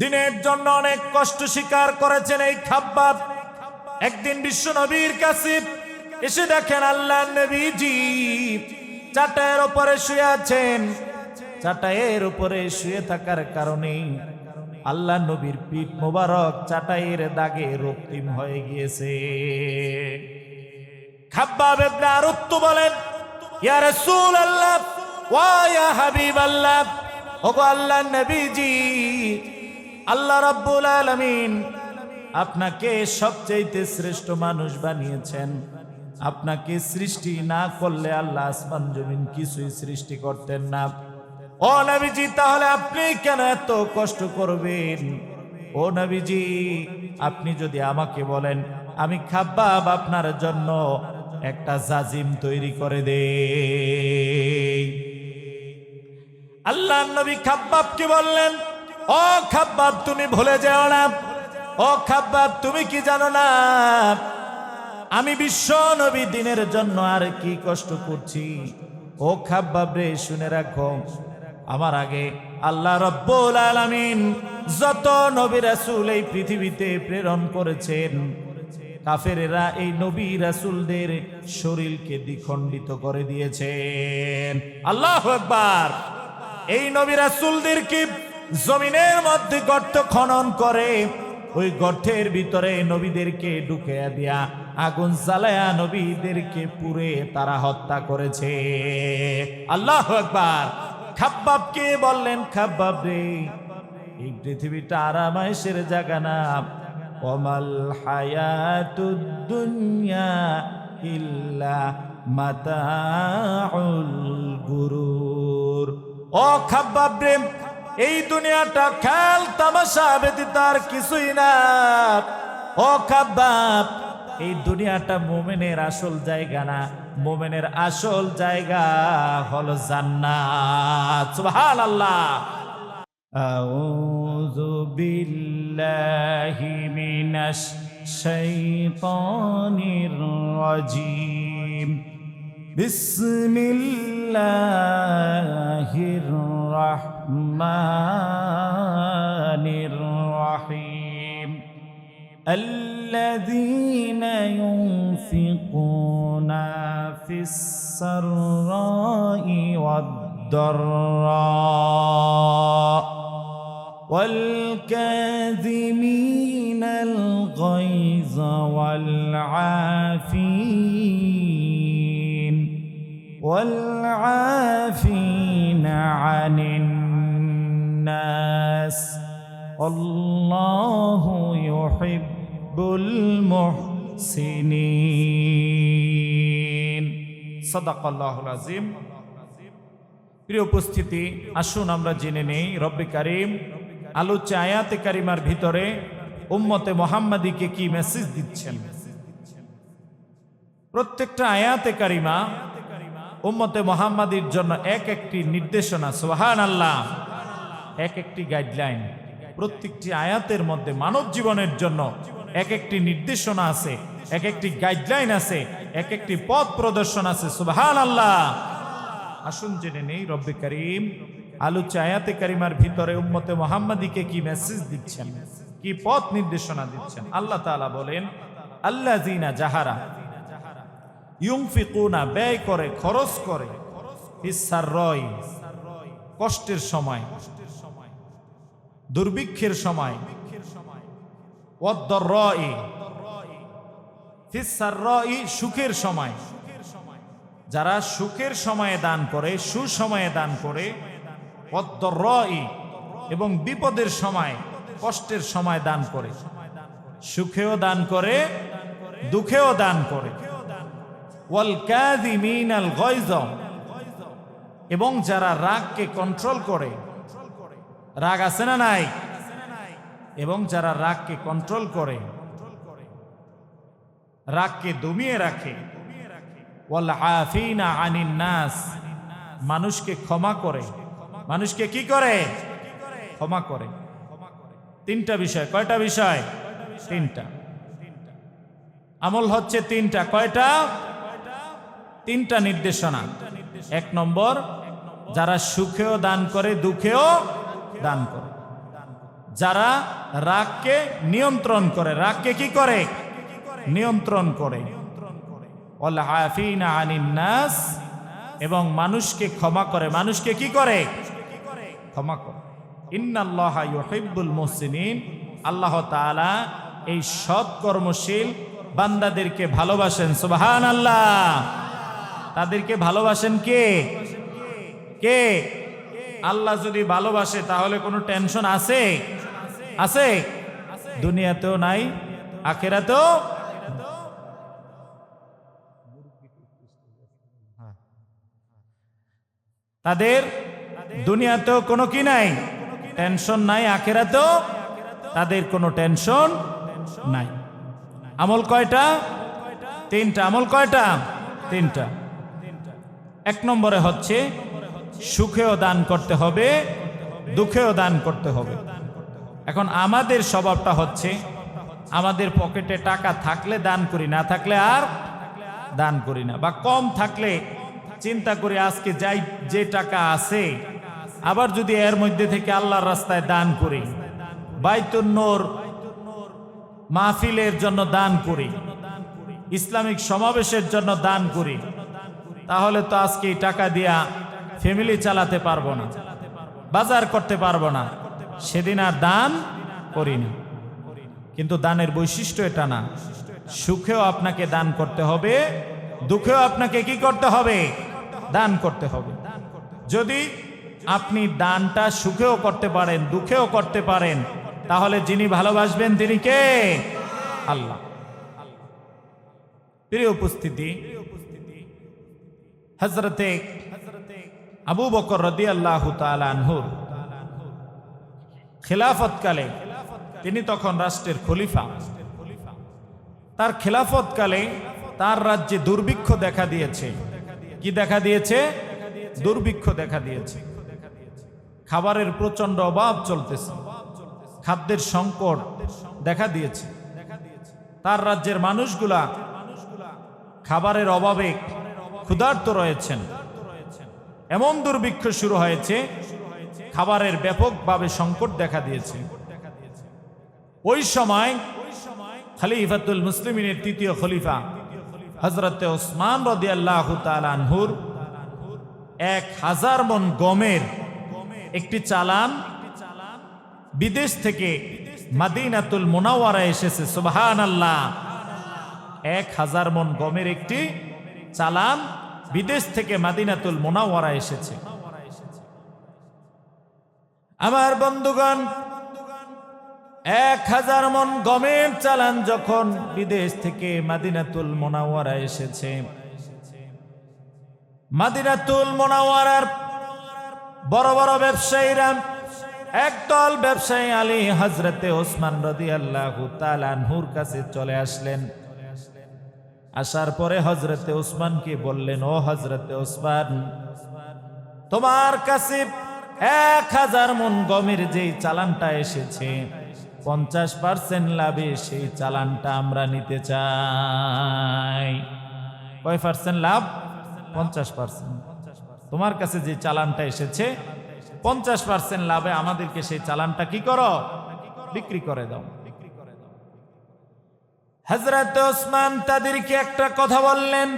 দিনের জন্য অনেক কষ্ট স্বীকার করেছেন এই খাব্বাব। একদিন বিশ্ব নবীর কাছে এসে দেখেন আল্লাহর নবীজি চাটাইয়ের উপরে শুয়ে আছেন। চাটাইয়ের উপরে শুয়ে থাকার কারণে আল্লাহ নবীর পিঠ মোবারক চাটাইয়ের দাগে রক্তিম হয়ে গিয়েছে। খাব্বাব ইবনে আরুত্তু বলেন, ইয়া রাসূলুল্লাহ ওয়া ইয়া হাবিবাল্লাহ, ওগো আল্লাহর নবীজি, আল্লাহ রাব্বুল আলামিন আপনাকে সবচেয়ে শ্রেষ্ঠ মানুষ বানিয়েছেন। আপনাকে সৃষ্টি না করলে আল্লাহ আসমান জমিন কিছুই সৃষ্টি করতেন না। ও নবীজি, তাহলে আপনি কেন এত কষ্ট করবেন? ও নবীজি, আপনি যদি আমাকে বলেন আমি খাব্বাব আপনার জন্য একটা জাজিম তৈরি করে দেই। আল্লাহর নবী খাব্বাবকে বললেন, ও খাব্বাব তুমি ভুলে যেও না। ও খাব্বাব তুমি কি জানো না আমি বিশ্ব নবী দিনের জন্য আর কি কষ্ট করছি? ও খাব্বাব রে, শুনে রাখো, আমার আগে আল্লাহ রাব্বুল আলামিন যত নবী রাসূল এই পৃথিবীতে প্রেরণ করেছেন, কাফেরেরা এই নবী রাসূলদের শরীরকে দ্বিখণ্ডিত করে দিয়েছেন। আল্লাহু আকবার। এই নবী রাসূলদেরকে জমিনের মধ্যে গর্ত খনন করে ওই গর্তের ভিতরে নবীদেরকে ঢুকিয়ে দিয়া আগুন জ্বালায়া নবীদেরকে পুড়ে তারা হত্যা করেছে। আল্লাহু আকবার। খাব্বাবকে বললেন, খাব্বাব রে, এই পৃথিবীটা আরামায়েশের জায়গা না। ওমাল হায়াতুদ দুনিয়া ইল্লা মাতাউল গুরুর। ও খাব্বাব রে, এই দুনিয়াটা খেল তামাশা ব্যতীত আর কিছুই না। ও খাব্বাব, এই দুনিয়াটা মুমিনের আসল জায়গা না, মুমিনের আসল জায়গা হলো জান্নাত। সুবহানাল্লাহ। আউযু বিল্লাহি মিনাশ শাইতানির রাজীম। বিসমিল্লাহির রাহমানির রাহিম। الذين ينفقون في السراء والضراء والكاظمين الغيظ والعافين عن الناس والله يحب المحسنين। সাদাকাল্লাহুল আযীম। প্রিয় উপস্থিতি, আসুন আমরা জেনে নেই রব্বে কারীম আলোচ্য আয়াতে কারিমার ভিতরে উম্মতে মুহাম্মাদীকে কি মেসেজ দিচ্ছেন। প্রত্যেকটা আয়াতে কারিমা উম্মতে মুহাম্মাদীর জন্য এক একটি নির্দেশনা। সুবহানাল্লাহ। এক একটি গাইডলাইন। প্রত্যেকটি আয়াতের মধ্যে মানব জীবনের জন্য এক একটি নির্দেশনা আছে, এক একটি গাইডলাইন আছে, এক একটি পথ প্রদর্শন আছে। সুবহানাল্লাহ। আসুন জেনে নেই রব্বে কারীম আলোচ্য আয়াতে কারিমার ভিতরে উম্মতে মুহাম্মাদীকে কি মেসেজ দিচ্ছেন, কি পথ নির্দেশনা দিচ্ছেন। আল্লাহ তাআলা বলেন, আল্লাযীনা যাহারা ইউনফিকুনা ব্যয় করে, খরচ করে, ফিস সাররাই কষ্টের সময়, দুর্ভিক্ষের সময়, ওয়াদ-দাররাই ফিস সাররাই সুখের সময়, যারা সুখের সময়ে দান করে, সুসময়ে দান করে, ওয়াদ-দাররাই এবং বিপদের সময়, কষ্টের সময় দান করে, সুখেও দান করে, দুঃখেও দান করে, ওয়াল কাযিমিনাল গায়জ এবং যারা রাগকে কন্ট্রোল করে, রাগ আছে না নাই, এবং যারা রাগকে কন্ট্রোল করে, রাগকে দমিয়ে রাখে, ওয়াল আফিনা আনিন নাস মানুষকে ক্ষমা করে, মানুষকে কি করে? ক্ষমা করে। তিনটা বিষয়। কয়টা বিষয়? তিনটা। আমল হচ্ছে তিনটা। কয়টা? তিনটা নির্দেশনা। এক নম্বর, যারা সুখেও দান করে, দুঃখেও দান করে। যারা রাগকে নিয়ন্ত্রণ করে, রাগকে কি করে? নিয়ন্ত্রণ করে। ওয়াল আফিনা আনিন নাস, এবং মানুষকে ক্ষমা করে। মানুষকে কি করে? ক্ষমা করে। ইন্নাল্লাহা ইউহিব্বুল মুহসিনিন, আল্লাহ তাআলা এই সৎ কর্মশীল বান্দাদেরকে ভালোবাসেন। সুবহানাল্লাহ। তাদেরকে ভালোবাসেন কে? কে? আল্লাহ যদি ভালোবাসে তাহলে কোনো টেনশন আছে? আছে? দুনিয়াতেও নাই, আখিরাতেও। তাদের দুনিয়াতেও কোনো কি নাই? টেনশন নাই। আখিরাতেও তাদের কোনো টেনশন নাই। আমল কয়টা? তিনটা। আমল কয়টা? তিনটা। এক নম্বরে হচ্ছে সুখেও দান করতে হবে, দুঃখেও দান করতে হবে। এখন আমাদের স্বভাবটা হচ্ছে আমাদের পকেটে টাকা থাকলে দান করি, না থাকলে আর দান করি না। বা কম থাকলে চিন্তা করি আজকে যাই যে টাকা আছে, আবার যদি এর মধ্যে থেকে আল্লাহর রাস্তায় দান করি, বাইতুন নূর মাহফিলের জন্য দান করি, ইসলামিক সমাবেশের জন্য দান করি, তাহলে তো আজকে এই টাকা দিয়া ফ্যামিলি চালাতে পারবো না, বাজার করতে পারবো না, সেদিন আর দান করি না। কিন্তু দানের বৈশিষ্ট্য এটা না। সুখেও আপনাকে দান করতে হবে, দুঃখেও আপনাকে কি করতে হবে? দান করতে হবে। যদি আপনি দানটা সুখেও করতে পারেন, দুঃখেও করতে পারেন, তাহলে যিনি ভালোবাসবেন তিনি কে? আল্লাহ। প্রিয় উপস্থিতি, হযরতে আবু বকর রাদিয়াল্লাহু তাআলা আনহু খিলাফতকালে, তিনি তখন রাষ্ট্রের খলিফা, তার খিলাফতকালে তার রাজ্যে দুর্ভিক্ষ দেখা দিয়েছে। কি দেখা দিয়েছে? দুর্ভিক্ষ দেখা দিয়েছে। খাবারের প্রচন্ড অভাব চলতেছে, খাদ্যের সংকট দেখা দিয়েছে। তার রাজ্যের মানুষগুলা খাবারের অভাবে ক্ষুধার্ত রয়েছেন। এমন দুর্ভিক্ষ শুরু হয়েছে, খাবারের ব্যাপকভাবে সংকট দেখা দিয়েছে। ওই সময় খলিফাতুল মুসলিমিনের তৃতীয় খলিফা হযরতে ওসমান রাদিয়াল্লাহু তাআলা আনহুর 1000 মণ গমের একটি চালান বিদেশ থেকে মদিনাতুল মুনাওয়ারায় এসেছে। সুবহানাল্লাহ। 1000 মণ গমের একটি চালান বিদেশ থেকে মদিনাতুল মুনাওয়ারায় এসেছে। আমার বন্ধুগণ, 1000 মণ গমের চালান যখন বিদেশ থেকে মদিনাতুল মুনাওয়ারায় এসেছে, মদিনাতুল মুনাওয়ারার বড় বড় ব্যবসায়ীরা, একদল ব্যবসায়ী আলী হযরতে ওসমান রাদিয়াল্লাহু তাআলা আনহুর কাছে চলে আসলেন। আসার পরে হযরতে ওসমানকে বললেন, ও হযরতে ওসমান, তোমার কাছে 1000 মণ গমের যেই চালানটা এসেছে, 50% লাভে সেই চালানটা আমরা নিতে চাই। কয় পার্সেন্ট লাভ? 50%। তোমার কাছে যে চালানটা এসেছে 50% লাভে আমাদেরকে সেই চালানটা কি করো? বিক্রি করে দাও। হযরত ওসমান তাদেরকে একটা কথা বললেন,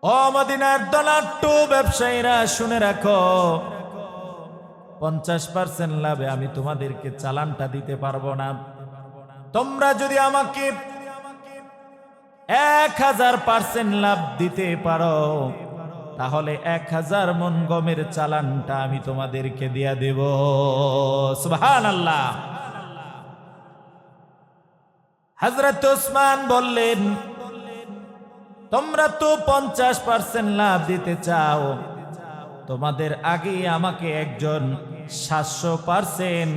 ও মদিনার ধনাঢ্য ব্যবসায়ীরা, শুনে রাখো, 50% লাভে আমি তোমাদেরকে চালানটা দিতে পারবো না। তোমরা যদি আমাকে 1000% লাভ দিতে পারো, তাহলে 1000 মণ গমের চালানটা আমি তোমাদেরকে দিয়া দেব। সুবহানাল্লাহ। হযরত ওসমান বললেন, তোমরা তো 50% লাভ দিতে চাও, তোমাদের আগে আমাকে একজন 700%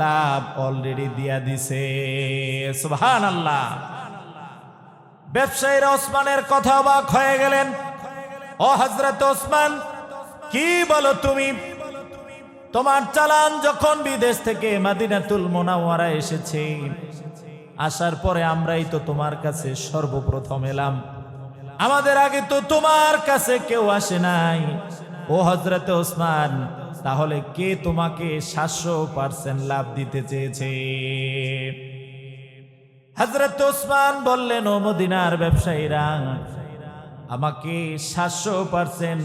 লাভ অলরেডি দিয়া দিছে। সুবহানাল্লাহ। ব্যবসায়ীরা ওসমানের কথা অবাক হয়ে গেলেন। ও হযরত ওসমান, কি বলো তুমি? তোমার চালান যখন বিদেশ থেকে মদিনাতুল মুনাওয়ারা এসেছে, আসার পরে আমরাই তো তোমার কাছে সর্বপ্রথম এলাম, আমাদের আগে তো তোমার কাছে কেউ আসে নাই। ও হযরত ওসমান, তাহলে কে তোমাকে 700% লাভ দিতে চেয়েছে? হযরত ওসমান বললেন, ও মদিনার ব্যবসায়ীরা, আমাকে 700%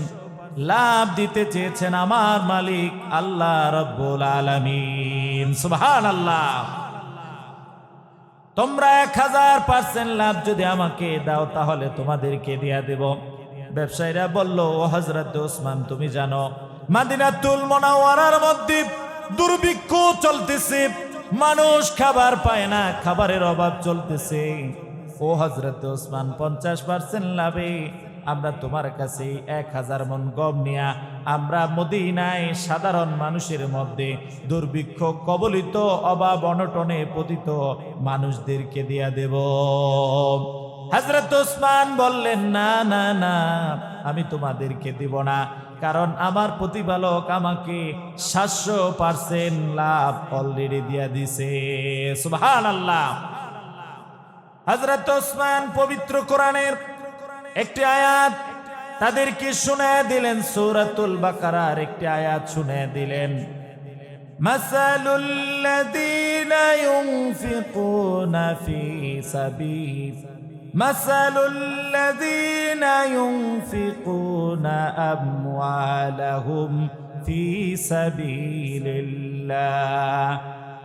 লাভ দিতে চেয়েছেন আমার মালিক আল্লাহ রাব্বুল আলামিন। সুবহানাল্লাহ। তোমরা 1000% লাভ যদি আমাকে দাও তাহলে তোমাদেরকে দিয়া দেব। ব্যবসায়ীরা বলল, ও হযরত ওসমান, তুমি জানো মদিনাতুল মুনাওয়ারার মধ্যে দুর্ভিক্ষ চলতেছে, মানুষ খাবার পায় না, খাবারের অভাব চলতেছে। ও হযরত ওসমান, 50% লাভে আমরা তোমার কাছে 1000 মণ গম নিয়া আমরা মদিনায় সাধারণ মানুষের মধ্যে দুর্ভিক্ষ কবলিত অভাব অনটনে পতিত মানুষদেরকে দিয়া দেব। হযরত ওসমান বললেন, না না না, আমি তোমাদেরকে দিব না, কারণ আমার প্রতিপালক আমাকে 700% লাভ অলরেডি দিয়া দিছে। সুবহানাল্লাহ। হযরত ওসমান পবিত্র কোরআনের একটি আয়াত তাদেরকে শুনিয়ে দিলেন, সূরাতুল বাকারার একটি আয়াত শুনিয়ে দিলেন। মাসালুল্লাযীনা ইউনফিকুনা ফি সাবিল মাসালুল্লাযীনা ইউনফিকুনা আমওয়ালাহুম ফি সাবিলিল্লাহ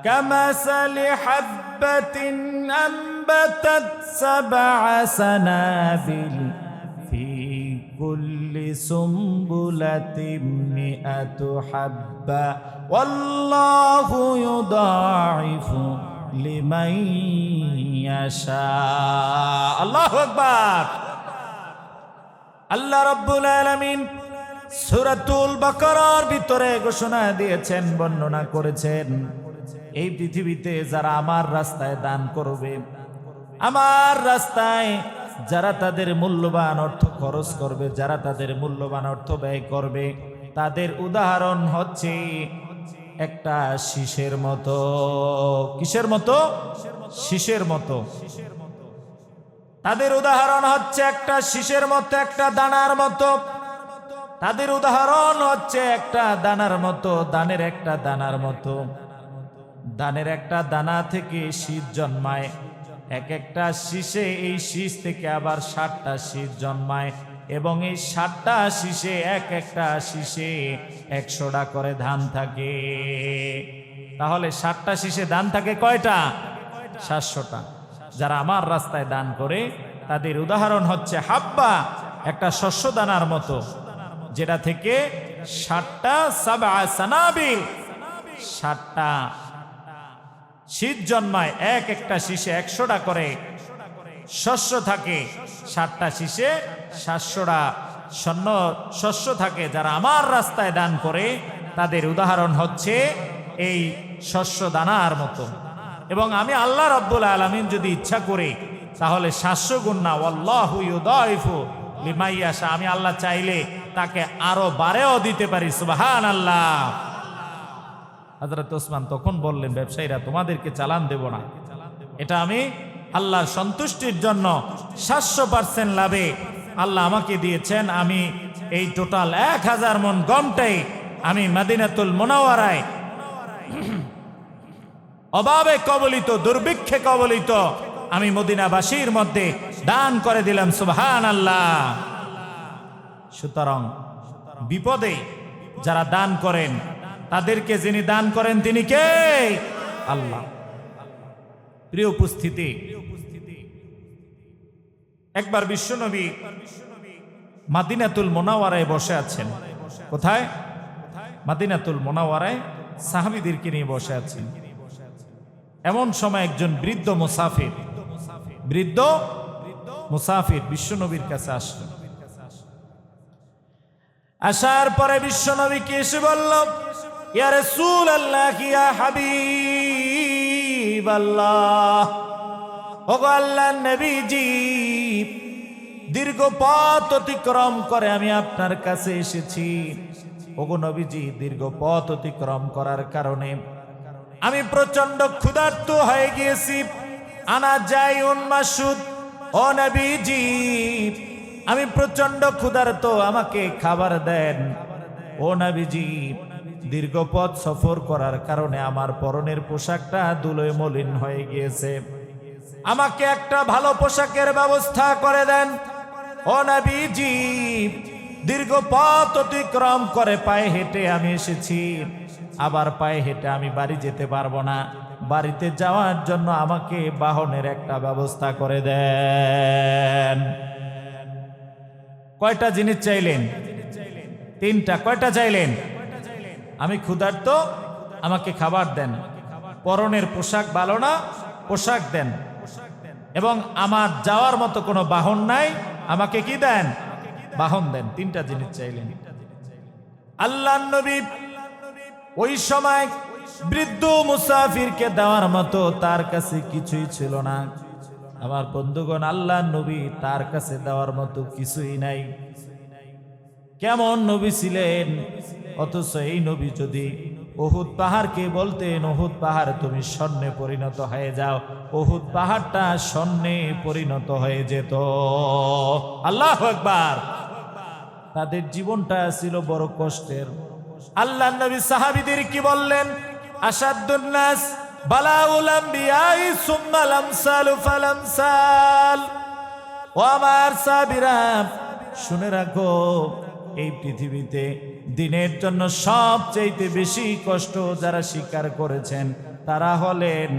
কামাসালি হাববাতিন أنبتت 7 سنابل في كل سنبلة 100 حبة والله يضاعف لمن يشاء। الله أكبر। আল্লাহ রাব্বুল আলামিন সূরাতুল বাকারার ভিতরে ঘোষণা দিয়েছেন, বর্ণনা করেছেন, এই পৃথিবীতে যারা আমার রাস্তায় দান করবে, আমার রাস্তায় যারা তাদের মূল্যবান অর্থ খরচ করবে, যারা তাদের মূল্যবান অর্থ ব্যয় করবে, তাদের উদাহরণ হচ্ছে একটা শীষের মতো। কিসের মতো? শীষের মতো। তাদের উদাহরণ হচ্ছে একটা শীষের মতো, একটা দানার মতো। তাদের উদাহরণ হচ্ছে একটা দানার মতো, দানের একটা দানার মতো। ধানের একটা দানা থেকে শীষ জন্মায়, এক একটা শীষে এই শীষ থেকে আবার 7টা শীষ জন্মায়, এবং এই 7টা শীষে এক একটা শীষে 100টা করে ধান থাকে। তাহলে 7টা শীষে ধান থাকে কয়টা? 700টা। যারা আমার রাস্তায় দান করে তাদের উদাহরণ হচ্ছে হাব্বা, একটা শস্য দানার মতো, যেটা থেকে 7টা 7 সানাবিল, 7টা শীষ জন্মায়, এক একটা শীষে 100টা করে শস্য থাকে, 7টা শীষে 700টা শস্য থাকে। যারা আমার রাস্তায় দান করে তাদের উদাহরণ হচ্ছে এই শস্য দানার মতো। এবং আমি আল্লাহ রাব্বুল আলামিন যদি ইচ্ছা করি তাহলে 700 গুণ না, ওয়াল্লাহু ইউদাইফু লিমান ইয়াশা, আমি আল্লাহ চাইলে তাকে আরো বারেও দিতে পারি। সুবহানাল্লাহ। হযরত ওসমান তখন বললেন, ব্যবসায়ীরা, তোমাদেরকে চালান দেব না, এটা আমি আল্লাহর সন্তুষ্টির জন্য 700% লাভে আল্লাহ আমাকে দিয়েছেন। আমি এই টোটাল 1000 মণ গমটাই আমি মদিনাতুল মুনাওয়ারায় অভাবে কবলিত, দুর্ভিক্ষে কবলিত আমি মদিনাবাসীর মধ্যে দান করে দিলাম। সুবহানাল্লাহ। সুতরাং বিপদে যারা দান করেন, তাদেরকে যিনি দান করেন তিনি কে? আল্লাহ। প্রিয় উপস্থিতি, একবার বিশ্বনবী মদিনাতুল মুনাওয়ারায় বসে আছেন। কোথায়? মদিনাতুল মুনাওয়ারায় সাহাবীদেরকে নিয়ে বসে আছেন। এমন সময় একজন বৃদ্ধ মুসাফির বিশ্বনবীর কাছে আসলেন। আসার পরে বিশ্বনবীকে এসে বলল, ইয়া রাসূলুল্লাহ, ইয়া হাবিবাল্লাহ, ওগো আল্লাহর নবীজি, দীর্ঘ পথ অতিক্রম করে আমি আপনার কাছে এসেছি। ওগো নবীজি, দীর্ঘ পথ অতিক্রম করার কারণে আমি প্রচন্ড ক্ষুধার্ত হয়ে গিয়েছি। আনা যাই উন্মাসুদ, ও নবীজি, আমি প্রচন্ড ক্ষুধার্ত, আমাকে খাবার দেন। ও নবীজি, দীর্ঘ পথ সফর করার কারণে আমার পরনের পোশাকটা ধুলোয় মলিন হয়ে গিয়েছে, আমাকে একটা ভালো পোশাকের ব্যবস্থা করে দেন। ও নবীজি, দীর্ঘ পথ অতিক্রম করে পায়ে হেঁটে আমি এসেছি, আবার পায়ে হেঁটে আমি বাড়ি যেতে পারবো না, বাড়িতে যাওয়ার জন্য আমাকে বাহনের একটা ব্যবস্থা করে দেন। কয়টা জিনিস চাইলেন? তিনটা। কয়টা চাইলেন? আমি ক্ষুধার্ত, আমাকে খাবার দেন, পরনের পোশাক ভালো না, পোশাক দেন, এবং আমার যাওয়ার মতো কোনো বাহন নাই, আমাকে কি দেন? বাহন দেন। তিনটা জিনিস চাইলেন। আল্লাহর নবী ওই সময় বৃদ্ধ মুসাফিরকে দেওয়ার মতো তার কাছে কিছুই ছিল না। আমার বন্ধুগণ, আল্লাহর নবী তার কাছে দেওয়ার মতো কিছুই নাই। কেমন নবী ছিলেন! অথচ এই নবী যদি উহুদ পাহাড়কে বলতেন, উহুদ পাহাড় তুমি স্বর্ণে পরিণত হয়ে যাও, উহুদ পাহাড়টা স্বর্ণে পরিণত হয়ে যেত। আল্লাহু আকবার। তাদের জীবনটা ছিল বড় কষ্টের। আল্লাহর নবী সাহাবীদের কি বললেন? আসাদুন নাস বালাউল আম্বিয়াই সুম্মাল আমসালু ফালামসাল। ও আমার সাহাবীরা, শুনে রাখো, এই পৃথিবীতে দিনের জন্য সবচেয়ে বেশি কষ্ট যারা স্বীকার করেছেন তারা হলেন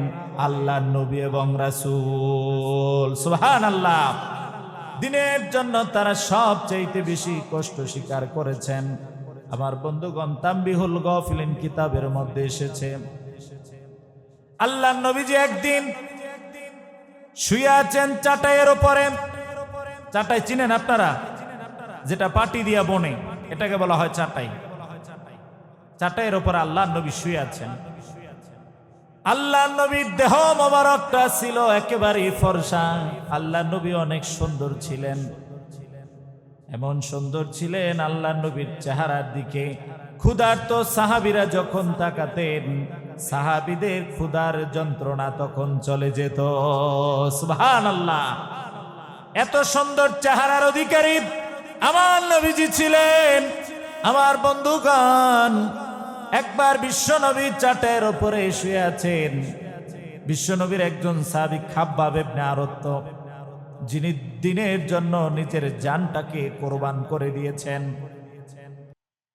আল্লাহর নবী এবং রাসূল। সুবহানাল্লাহ। দিনের জন্য তারা সবচেয়ে বেশি কষ্ট স্বীকার করেছেন। আমার বন্ধুগণ, তানবিহুল গাফিলিন কিতাবের মধ্যে এসেছে, আল্লাহর নবীজি একদিন শুয়ে আছেন চাটাইয়ের উপরে। চাটাই চিনেন আপনারা? যেটা পাটি দিয়া বনে, এটাকে বলা হয় চাটাই। চাটাইয়ের উপর আল্লাহর নবী শুয়ে আছেন। আল্লাহর নবীর দেহ মোবারকটা ছিল একেবারে ফর্সা। আল্লাহর নবী অনেক সুন্দর ছিলেন। এমন সুন্দর ছিলেন, আল্লাহর নবীর চেহারার দিকে ক্ষুধার্ত সাহাবীরা যখন তাকাতেন, সাহাবীদের ক্ষুধার যন্ত্রণা তখন চলে যেত। সুবহানাল্লাহ। এত সুন্দর চেহারার অধিকারী আমার নবীজি ছিলেন। আমার বন্ধুগণ, একবার বিশ্বনবী চাটের উপরে শুয়ে আছেন। বিশ্বনবীর একজন সাহাবী খাব্বাব ইবনে আরত, যিনি দিনের জন্য নিজের জানটাকে কোরবান করে দিয়েছেন,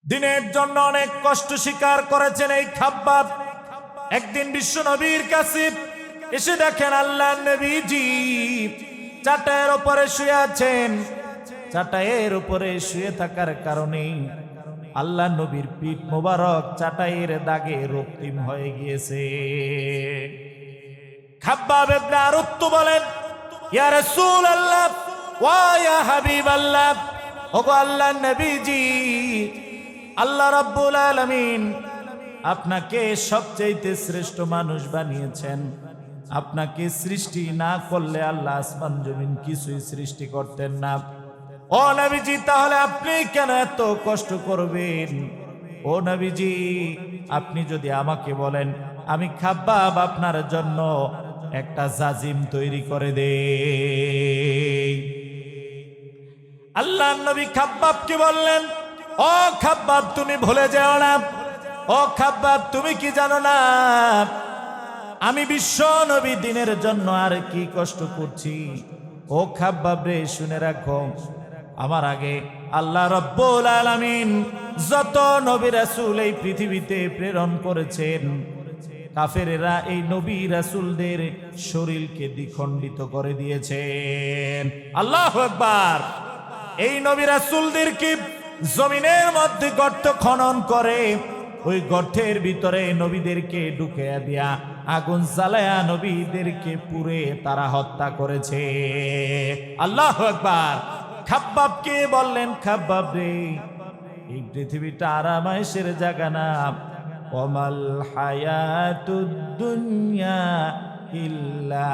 দিনের জন্য অনেক কষ্ট স্বীকার করেছেন এই খাব্বাব, একদিন বিশ্বনবীর কাছে এসে দেখেন আল্লাহর নবীজি চাটাইয়ের উপরে শুয়ে আছেন। চাটাইয়ের উপরে শুয়ে থাকার কারণে আল্লাহর নবীর পিঠ মোবারক চাটাইয়ের দাগে রক্তিম হয়ে গিয়েছে। খাব্বাব ইবনে আরত বলেন, ইয়া রাসূলুল্লাহ ওয়া ইয়া হাবিবাল্লাহ, ওগো আল্লাহর নবীজি, আল্লাহ রাব্বুল আলামিন আপনাকে সবচেয়ে শ্রেষ্ঠ মানুষ বানিয়েছেন। আপনাকে সৃষ্টি না করলে আল্লাহ আসমান জমিন কিছুই সৃষ্টি করতেন না। ও নবীজি, তাহলে আপনি কেন এত কষ্ট করবেন? ও নবীজি, আপনি যদি আমাকে বলেন, আমি খাব্বাব আপনার জন্য একটা জাজিম তৈরি করে দেই। আল্লাহর নবী খাব্বাবকে বললেন, ও খাব্বাব, তুমি ভুলে যেও না। ও খাব্বাব, তুমি কি জানো না আমি বিশ্ব নবী দিনের জন্য আর কি কষ্ট করছি? ও খাব্বাব রে, শুনে রাখো, আমার আগে আল্লাহ রাব্বুল আলামিন যত নবী রাসূল এই পৃথিবীতে প্রেরণ করেছেন, কাফেরেরা এই নবী রাসূলদের শরীরকে দ্বিখণ্ডিত করে দিয়েছেন। আল্লাহু আকবার। এই নবী রাসূলদেরকে জমিনের মধ্যে গর্ত খনন করে ওই গর্তের ভিতরে নবীদেরকে ঢুকিয়ে দিয়া আগুন জ্বালায়া নবীদেরকে পুড়ে তারা হত্যা করেছে। আল্লাহু আকবার। খাব্বাবকে বললেন, খাব্বাব রে, এই পৃথিবীটা আরামায়েশের জায়গা না। ওমাল হায়াতুদ দুনিয়া ইল্লা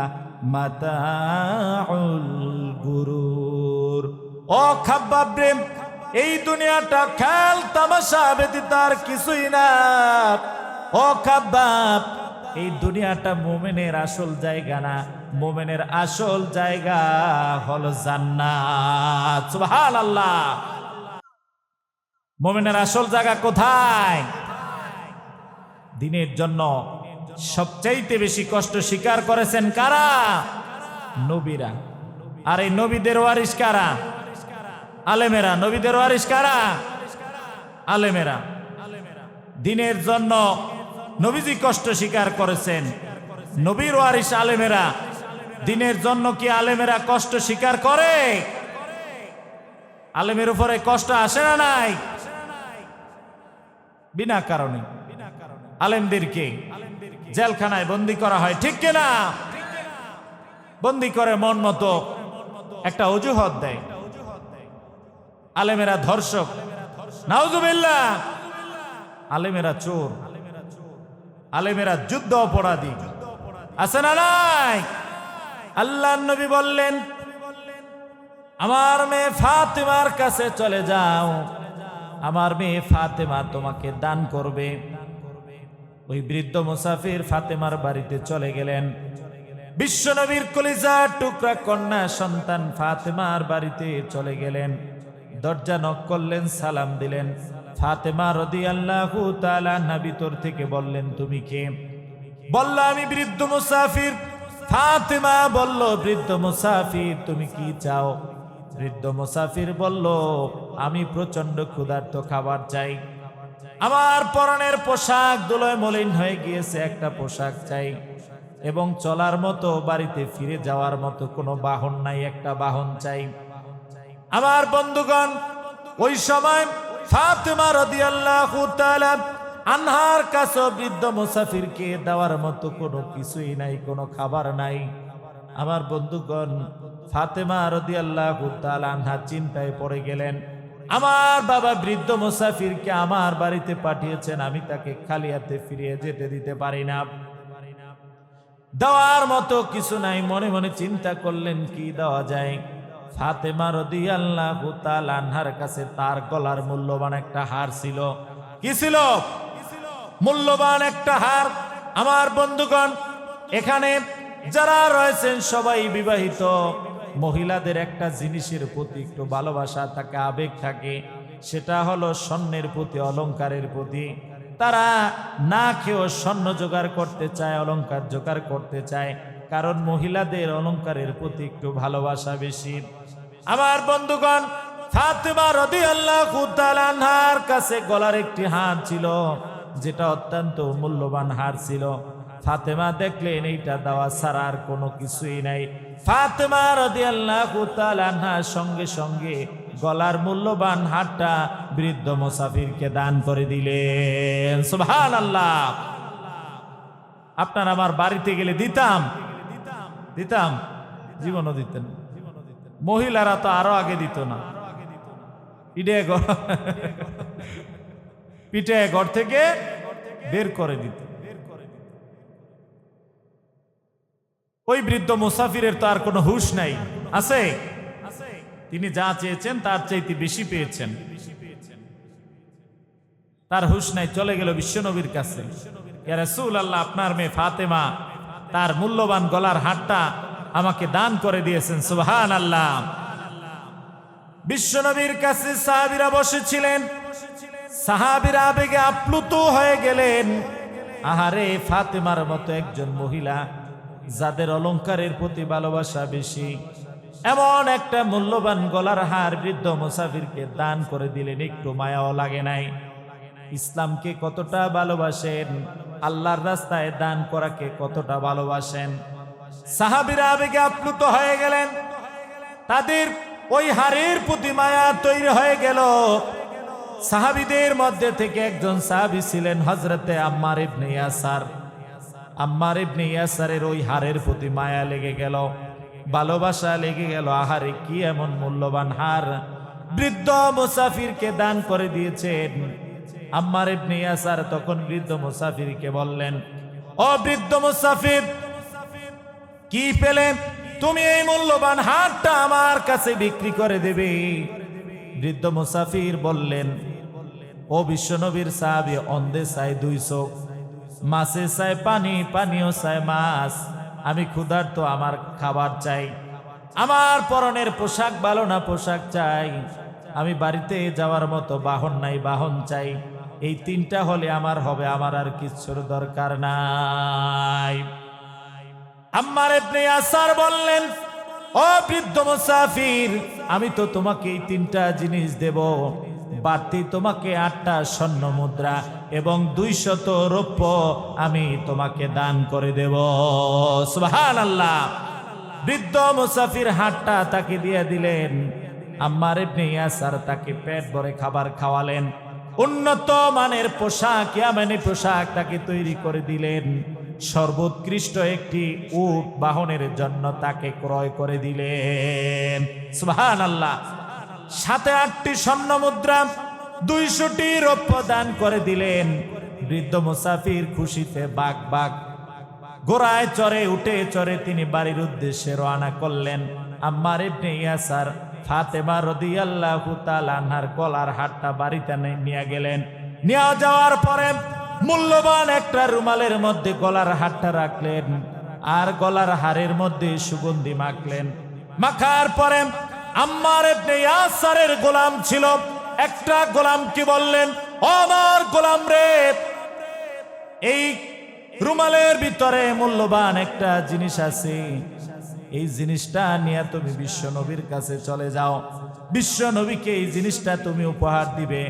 মাতাউল গুরুর। ও খাব্বাব রে, এই দুনিয়াটা খেল তামাশা ব্যতীত আর কিছুই না। ও খাব্বাব, এই দুনিয়াটা মুমিনের আসল জায়গা না, মুমিনের আসল জায়গা হলো জান্নাত। সুবহানাল্লাহ। মুমিনের আসল জায়গা কোথায়? দিনের জন্য সবচাইতে বেশি কষ্ট স্বীকার করেছেন কারা? নবীরা। আর এই নবীদের ওয়ারিস কারা? আলেমেরা। নবীদের ওয়ারিস কারা? আলেমেরা। দিনের জন্য নবীজি কষ্ট স্বীকার করেছেন, নবীর ওয়ারিস আলেমেরা। দিনের জন্য কি আলেমেরা কষ্ট স্বীকার করে? আলেমের উপরে কষ্ট আসে না নাই? বিনা কারণে আলেমদেরকে জেলখানায় বন্দী করা হয়, ঠিক কিনা? বন্দী করে মন মতো একটা অজুহাত দেয়। আলেমেরা ধর্ষক, নাউজুবিল্লাহ। আলেমেরা চোর, আলেমেরা যুদ্ধ অপরাধী, আছে না নাই? আল্লাহর নবী বললেন, আমার মেয়ে ফাতেমার কাছে চলে যাও, আমার মেয়ে ফাতেমা তোমাকে দান করবে। ওই বৃদ্ধ মুসাফির ফাতেমার বাড়িতে চলে গেলেন। বিশ্বনবীর কলিজার টুকরা কন্যা সন্তান ফাতেমার বাড়িতে চলে গেলেন। দরজা নক করলেন, সালাম দিলেন। ফাতেমা রাদিয়াল্লাহু তাআলা আনহা ভিতর থেকে বললেন, তুমি কে? বলল, আমি বৃদ্ধ মুসাফির। ফাতেমা বলল, বৃদ্ধ মুসাফির তুমি কি চাও? বৃদ্ধ মুসাফির বলল, আমি প্রচন্ড ক্ষুধার্ত, খাবার চাই। আমার পরনের পোশাক ধুলোয় মলিন হয়ে গিয়েছে, একটা পোশাক চাই। এবং চলার মতো, বাড়িতে ফিরে যাওয়ার মতো কোনো বাহন নাই, একটা বাহন চাই। আমার বন্ধুগণ, ওই সময় ফাতেমা রাদিয়াল্লাহু তাআলা আনহার কাছে বৃদ্ধ মুসাফিরকে দেওয়ার মতো কোনো কিছুই নাই, কোনো খাবার নাই। আমার বন্ধুগণ, ফাতেমা রাদিয়াল্লাহু তাআলা আনহা চিন্তায় পড়ে গেলেন। আমার বাবা বৃদ্ধ মুসাফিরকে আমার বাড়িতে পাঠিয়েছেন, আমি তাকে খালি হাতে ফিরিয়ে যেতে দিতে পারি না, দেওয়ার মতো কিছু নাই। মনে মনে চিন্তা করলেন, কি দেওয়া যায়? ফাতেমা রাদিয়াল্লাহু তাআলা আনহার কাছে তার গলার মূল্যবান একটা হার ছিল। কি ছিল? মূল্যবান একটা হার। আমার বন্ধুগণ, এখানে যারা রয়েছেন সবাই বিবাহিত। মহিলাদের একটা জিনিসের প্রতি একটু ভালোবাসা থাকে, আবেগ থাকে, সেটা হলো স্বর্ণের প্রতি, অলংকারের প্রতি। তারা না খেয়েও স্বর্ণ জোগাড় করতে চায়, অলংকার জোগাড় করতে চায়, কারণ মহিলাদের অলংকারের প্রতি একটু ভালোবাসা বেশি। আমার বন্ধুগণ, ফাতেমা রাদিয়াল্লাহু তাআলা আনহার কাছে গলার একটি হার ছিল, যেটা অত্যন্ত মূল্যবান হার ছিল। ফাতেমা দেখলেন এইটা দেওয়া ছাড়া আর কোনো কিছুই নাই। ফাতেমা রাদিয়াল্লাহু তাআলা আনহা সঙ্গে সঙ্গে গলার মূল্যবান হারটা বৃদ্ধ মুসাফিরকে দান করে দিলেন। সুবহানাল্লাহ। আপনার আমার বাড়িতে গেলে দিতাম? জীবনও দিতেন। মহিলারা তো আরো আগে দিত না, পিঠে ঘর থেকে বের করে দিত। ওই বৃদ্ধ মুসাফিরের তো আর কোনো হুঁশ নাই, আছে? তিনি যা চেয়েছেন তার চাইতে বেশি পেয়েছেন, তার হুঁশ নাই। চলে গেল বিশ্বনবীর কাছে, ইয়া রাসূলুল্লাহ, আপনার মেয়ে ফাতেমা তার মূল্যবান গলার হারটা আমাকে দান করে দিয়েছেন। সুবহানাল্লাহ। বিশ্বনবীর কাছে সাহাবীরা বসেছিলেন। সাহাবীরা আবেগে আপ্লুত হয়ে গেলেন। আহারে, ফাতেমার মতো একজন মহিলা যাদের অলংকারের প্রতি ভালোবাসা বেশি, এমন একটা মূল্যবান গলার হার বৃদ্ধ মুসাফিরকে দান করে দিলেন, একটু মায়াও লাগে নাই। ইসলামকে কতটা ভালোবাসেন, আল্লাহর রাস্তায় দান করাকে কতটা ভালোবাসেন। সাহাবীরা আবেগে আপ্লুত হয়ে গেলেন। তাদের ওই হারের প্রতি মায়া তৈরি হয়ে গেল। সাহাবীদের মধ্যে থেকে একজন সাহাবী ছিলেন হযরতে আম্মার ইবনে ইয়াসার। আম্মার ইবনে ইয়াসারের ওই হারের প্রতি মায়া লেগে গেল, ভালোবাসা লেগে গেল। আহারে, কি এমন মূল্যবান হার বৃদ্ধ মুসাফিরকে দান করে দিয়েছেন। আম্মার ইবনে ইয়াসার তখন বৃদ্ধ মুসাফিরকে বললেন, ও বৃদ্ধ মুসাফির, কি পেলে তুমি এই মূল্যবান হারটা আমার কাছে বিক্রি করে দেবে? বৃদ্ধ মুসাফির বললেন, ও বিশ্বনবীর সাহাবী, অন্ধে চায় দুই চোখ, মাছে চায় পানি, পানিও চায় মাছ। আমি ক্ষুধার্ত, আমার খাবার চাই। আমার পরনের পোশাক ভালো না, পোশাক চাই। আমি বাড়িতে যাওয়ার মতো বাহন নাই, বাহন চাই। এই তিনটা হলে আমার হবে, আমার আর কিচ্ছুর দরকার নাই। আম্মার ইবনে ইয়াসার বললেন, ও বৃদ্ধ মুসাফির, আমি তো তোমাকে এই তিনটা জিনিস দেব, বাড়তি তোমাকে 8টা স্বর্ণ মুদ্রা এবং 200 রৌপ্য আমি তোমাকে দান করে দেব। সুবহানাল্লাহ। বৃদ্ধ মুসাফির হাতটা তাকে দিয়ে দিলেন। আম্মার ইবনে ইয়াসার তাকে পেট ভরে খাবার খাওয়ালেন, উন্নত মানের পোশাক, ইয়ামানি পোশাক তাকে তৈরি করে দিলেন, সর্বোৎকৃষ্ট একটি উট বাহনের জন্য তাকে ক্রয় করে দিলেন। সুবহানাল্লাহ। সাথে 8টি স্বর্ণ মুদ্রা, 200টি রৌপ্য দান করে দিলেন। বৃদ্ধ মুসাফির খুশিতে বাক বাক ঘোড়ায় চড়ে, উঠে চড়ে তিনি বাড়ির উদ্দেশ্যে রওনা করলেন। আম্মার ইবনে ইয়াসার ফাতেমা রাদিয়াল্লাহু তাআলা আনহার গলার হারটা বাড়িতে নিয়ে গেলেন। নিয়ে যাওয়ার পরে মূল্যবান একটা রুমালের মধ্যে গলার হারটা রাখলেন, আর গলার হারের মধ্যে সুগন্ধি মাখলেন। মাখার পরে আম্মার ইবনে ইয়াসারের গোলাম ছিল, একটা গোলাম কি বললেন, ও আমার গোলাম রে, এই রুমালের ভিতরে মূল্যবান একটা জিনিস আছে, এই জিনিসটা নিয়ে তুমি বিশ্ব নবীর কাছে চলে যাও, বিশ্ব নবীকে এই জিনিসটা তুমি উপহার দিবে।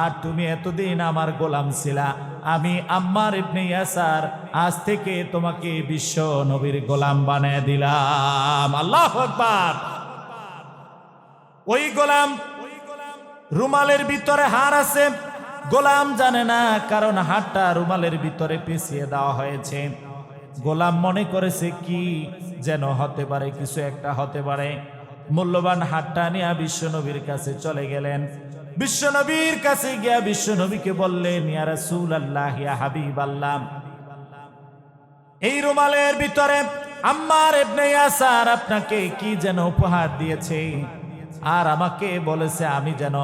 আর তুমি এতদিন আমার গোলাম ছিলা, আমি আম্মার ইবনে ইয়াসার আজ থেকে তোমাকে বিশ্ব নবীর গোলাম বানিয়ে দিলাম। আল্লাহু আকবার। ওই গোলাম, রুমালের ভিতরে হার আছে, গোলাম জানে না, কারণ হারটা রুমালের ভিতরে পেঁচিয়ে দেওয়া হয়েছে। গোলাম মনে করেছে কি যেন হতে পারে, কিছু একটা হতে পারে। মূল্যবান হারটা নিয়ে বিশ্বনবীর কাছে চলে গেলেন। বিশ্বনবীর কাছে গিয়া বিশ্বনবীকে বললেন, ইয়া রাসূলুল্লাহ, ইয়া হাবিবাল্লাহ, এই রুমালের ভিতরে আম্মার ইবনে ইয়াসার আপনাকে কি যেন উপহার দিয়েছে, আর আমাকে বলেছে আমি যেন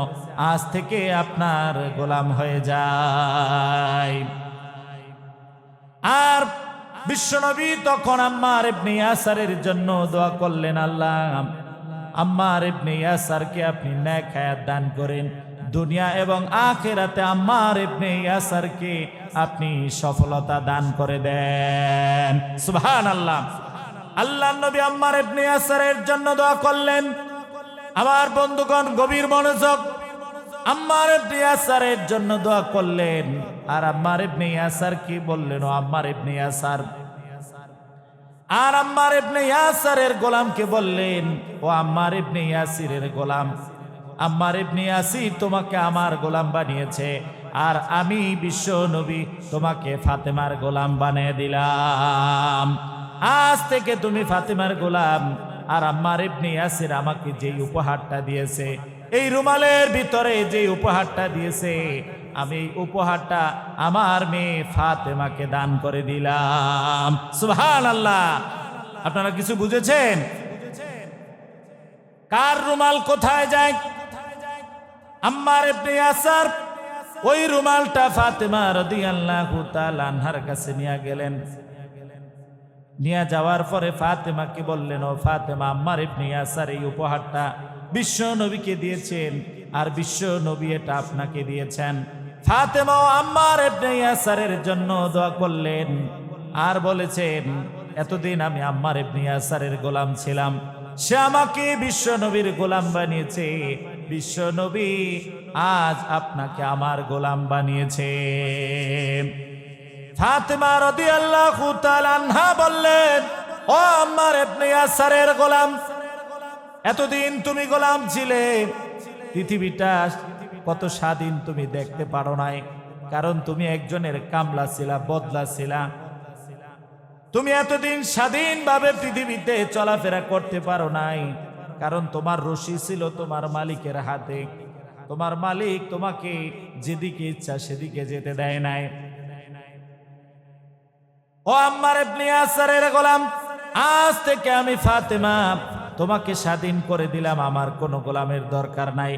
আজ থেকে আপনার গোলাম হয়ে যাই। আর বিশ্বনবী তখন আম্মার ইবনে ইয়াসারের জন্য দোয়া করলেন, আল্লাহ আম্মার ইবনে ইয়াসারকে আপনি নেক হায়াত দান করেন, দুনিয়া এবং আখিরাতে আম্মার ইবনে ইয়াসারকে আপনি সফলতা দান করে দেন। সুবহানাল্লাহ। আল্লাহর নবী আম্মার ইবনে ইয়াসারের জন্য দোয়া করলেন। আমার বন্ধুগণ গভীর মনোযোগ, আম্মার ইবনে ইয়াসারের জন্য দোয়া করলেন। আর আম্মার ইবনে ইয়াসার কি বললেন, ও আম্মার ইবনে ইয়াসার, আর আম্মার ইবনে ইয়াসারের গোলামকে বললেন, ও আম্মার ইবনে ইয়াসিরের গোলাম, আম্মার ইবনে ইয়াসির তোমাকে আমার গোলাম বানিয়েছে, আর আমি বিশ্ব নবী তোমাকে ফাতেমার গোলাম বানিয়ে দিলাম। আজ থেকে তুমি ফাতেমার গোলাম। আর আম্মার ইবনে ইয়াসির আমাকে যেই উপহারটা দিয়েছে, এই রুমালের ভিতরে যে উপহারটা দিয়েছে, আমি উপহারটা আমার মেয়ে ফাতেমাকে দান করে দিলাম। সুবহানাল্লাহ। আপনারা কিছু বুঝেছেন? কার রুমাল কোথায় যায়? আম্মার ইবনে ইয়াসার ওই রুমালটা ফাতেমা রাদিয়াল্লাহু তাআলা আনহার কাছে নিয়ে গেলেন। নিয়ে যাওয়ার পরে ফাতেমাকে বললেন, ও ফাতেমা, আম্মার ইবনে ইয়াসার এই উপহারটা বিশ্ব নবীকে দিয়েছেন, আর বিশ্ব নবী এটা আপনাকে দিয়েছেন। ফাতেমা ও আম্মার ইবনে ইয়াসারের জন্য দোয়া করলেন, আর বলেছেন, এতদিন আমি আম্মার ইবনে ইয়াসারের গোলাম ছিলাম, সে আমাকে বিশ্ব নবীর গোলাম বানিয়েছে, বিশ্ব নবী আজ আপনাকে আমার গোলাম বানিয়েছে। ফাতেমা রাদিয়াল্লাহু তাআলা আনহা বললেন, ও আম্মার ইবনে ইয়াসারের গোলাম, এতদিন তুমি গোলাম ছিলে, পৃথিবীটা কত স্বাধীন তুমি দেখতে পারো নাই, কারণ তুমি একজনের কামলা ছিলা, বদলা ছিলা। তুমি এতদিন স্বাধীনভাবে পৃথিবীতে চলাফেরা করতে পারো নাই, কারণ তোমার রশি ছিল তোমার মালিকের হাতে। তোমার মালিক তোমাকে যেদিকে ইচ্ছা সেদিকে যেতে দেয় নাই। ও আম্মার ইবনে ইয়াসারের গোলাম, আজ থেকে আমি ফাতেমা তোমাকে স্বাধীন করে দিলাম, আমার কোনো গোলামের দরকার নাই।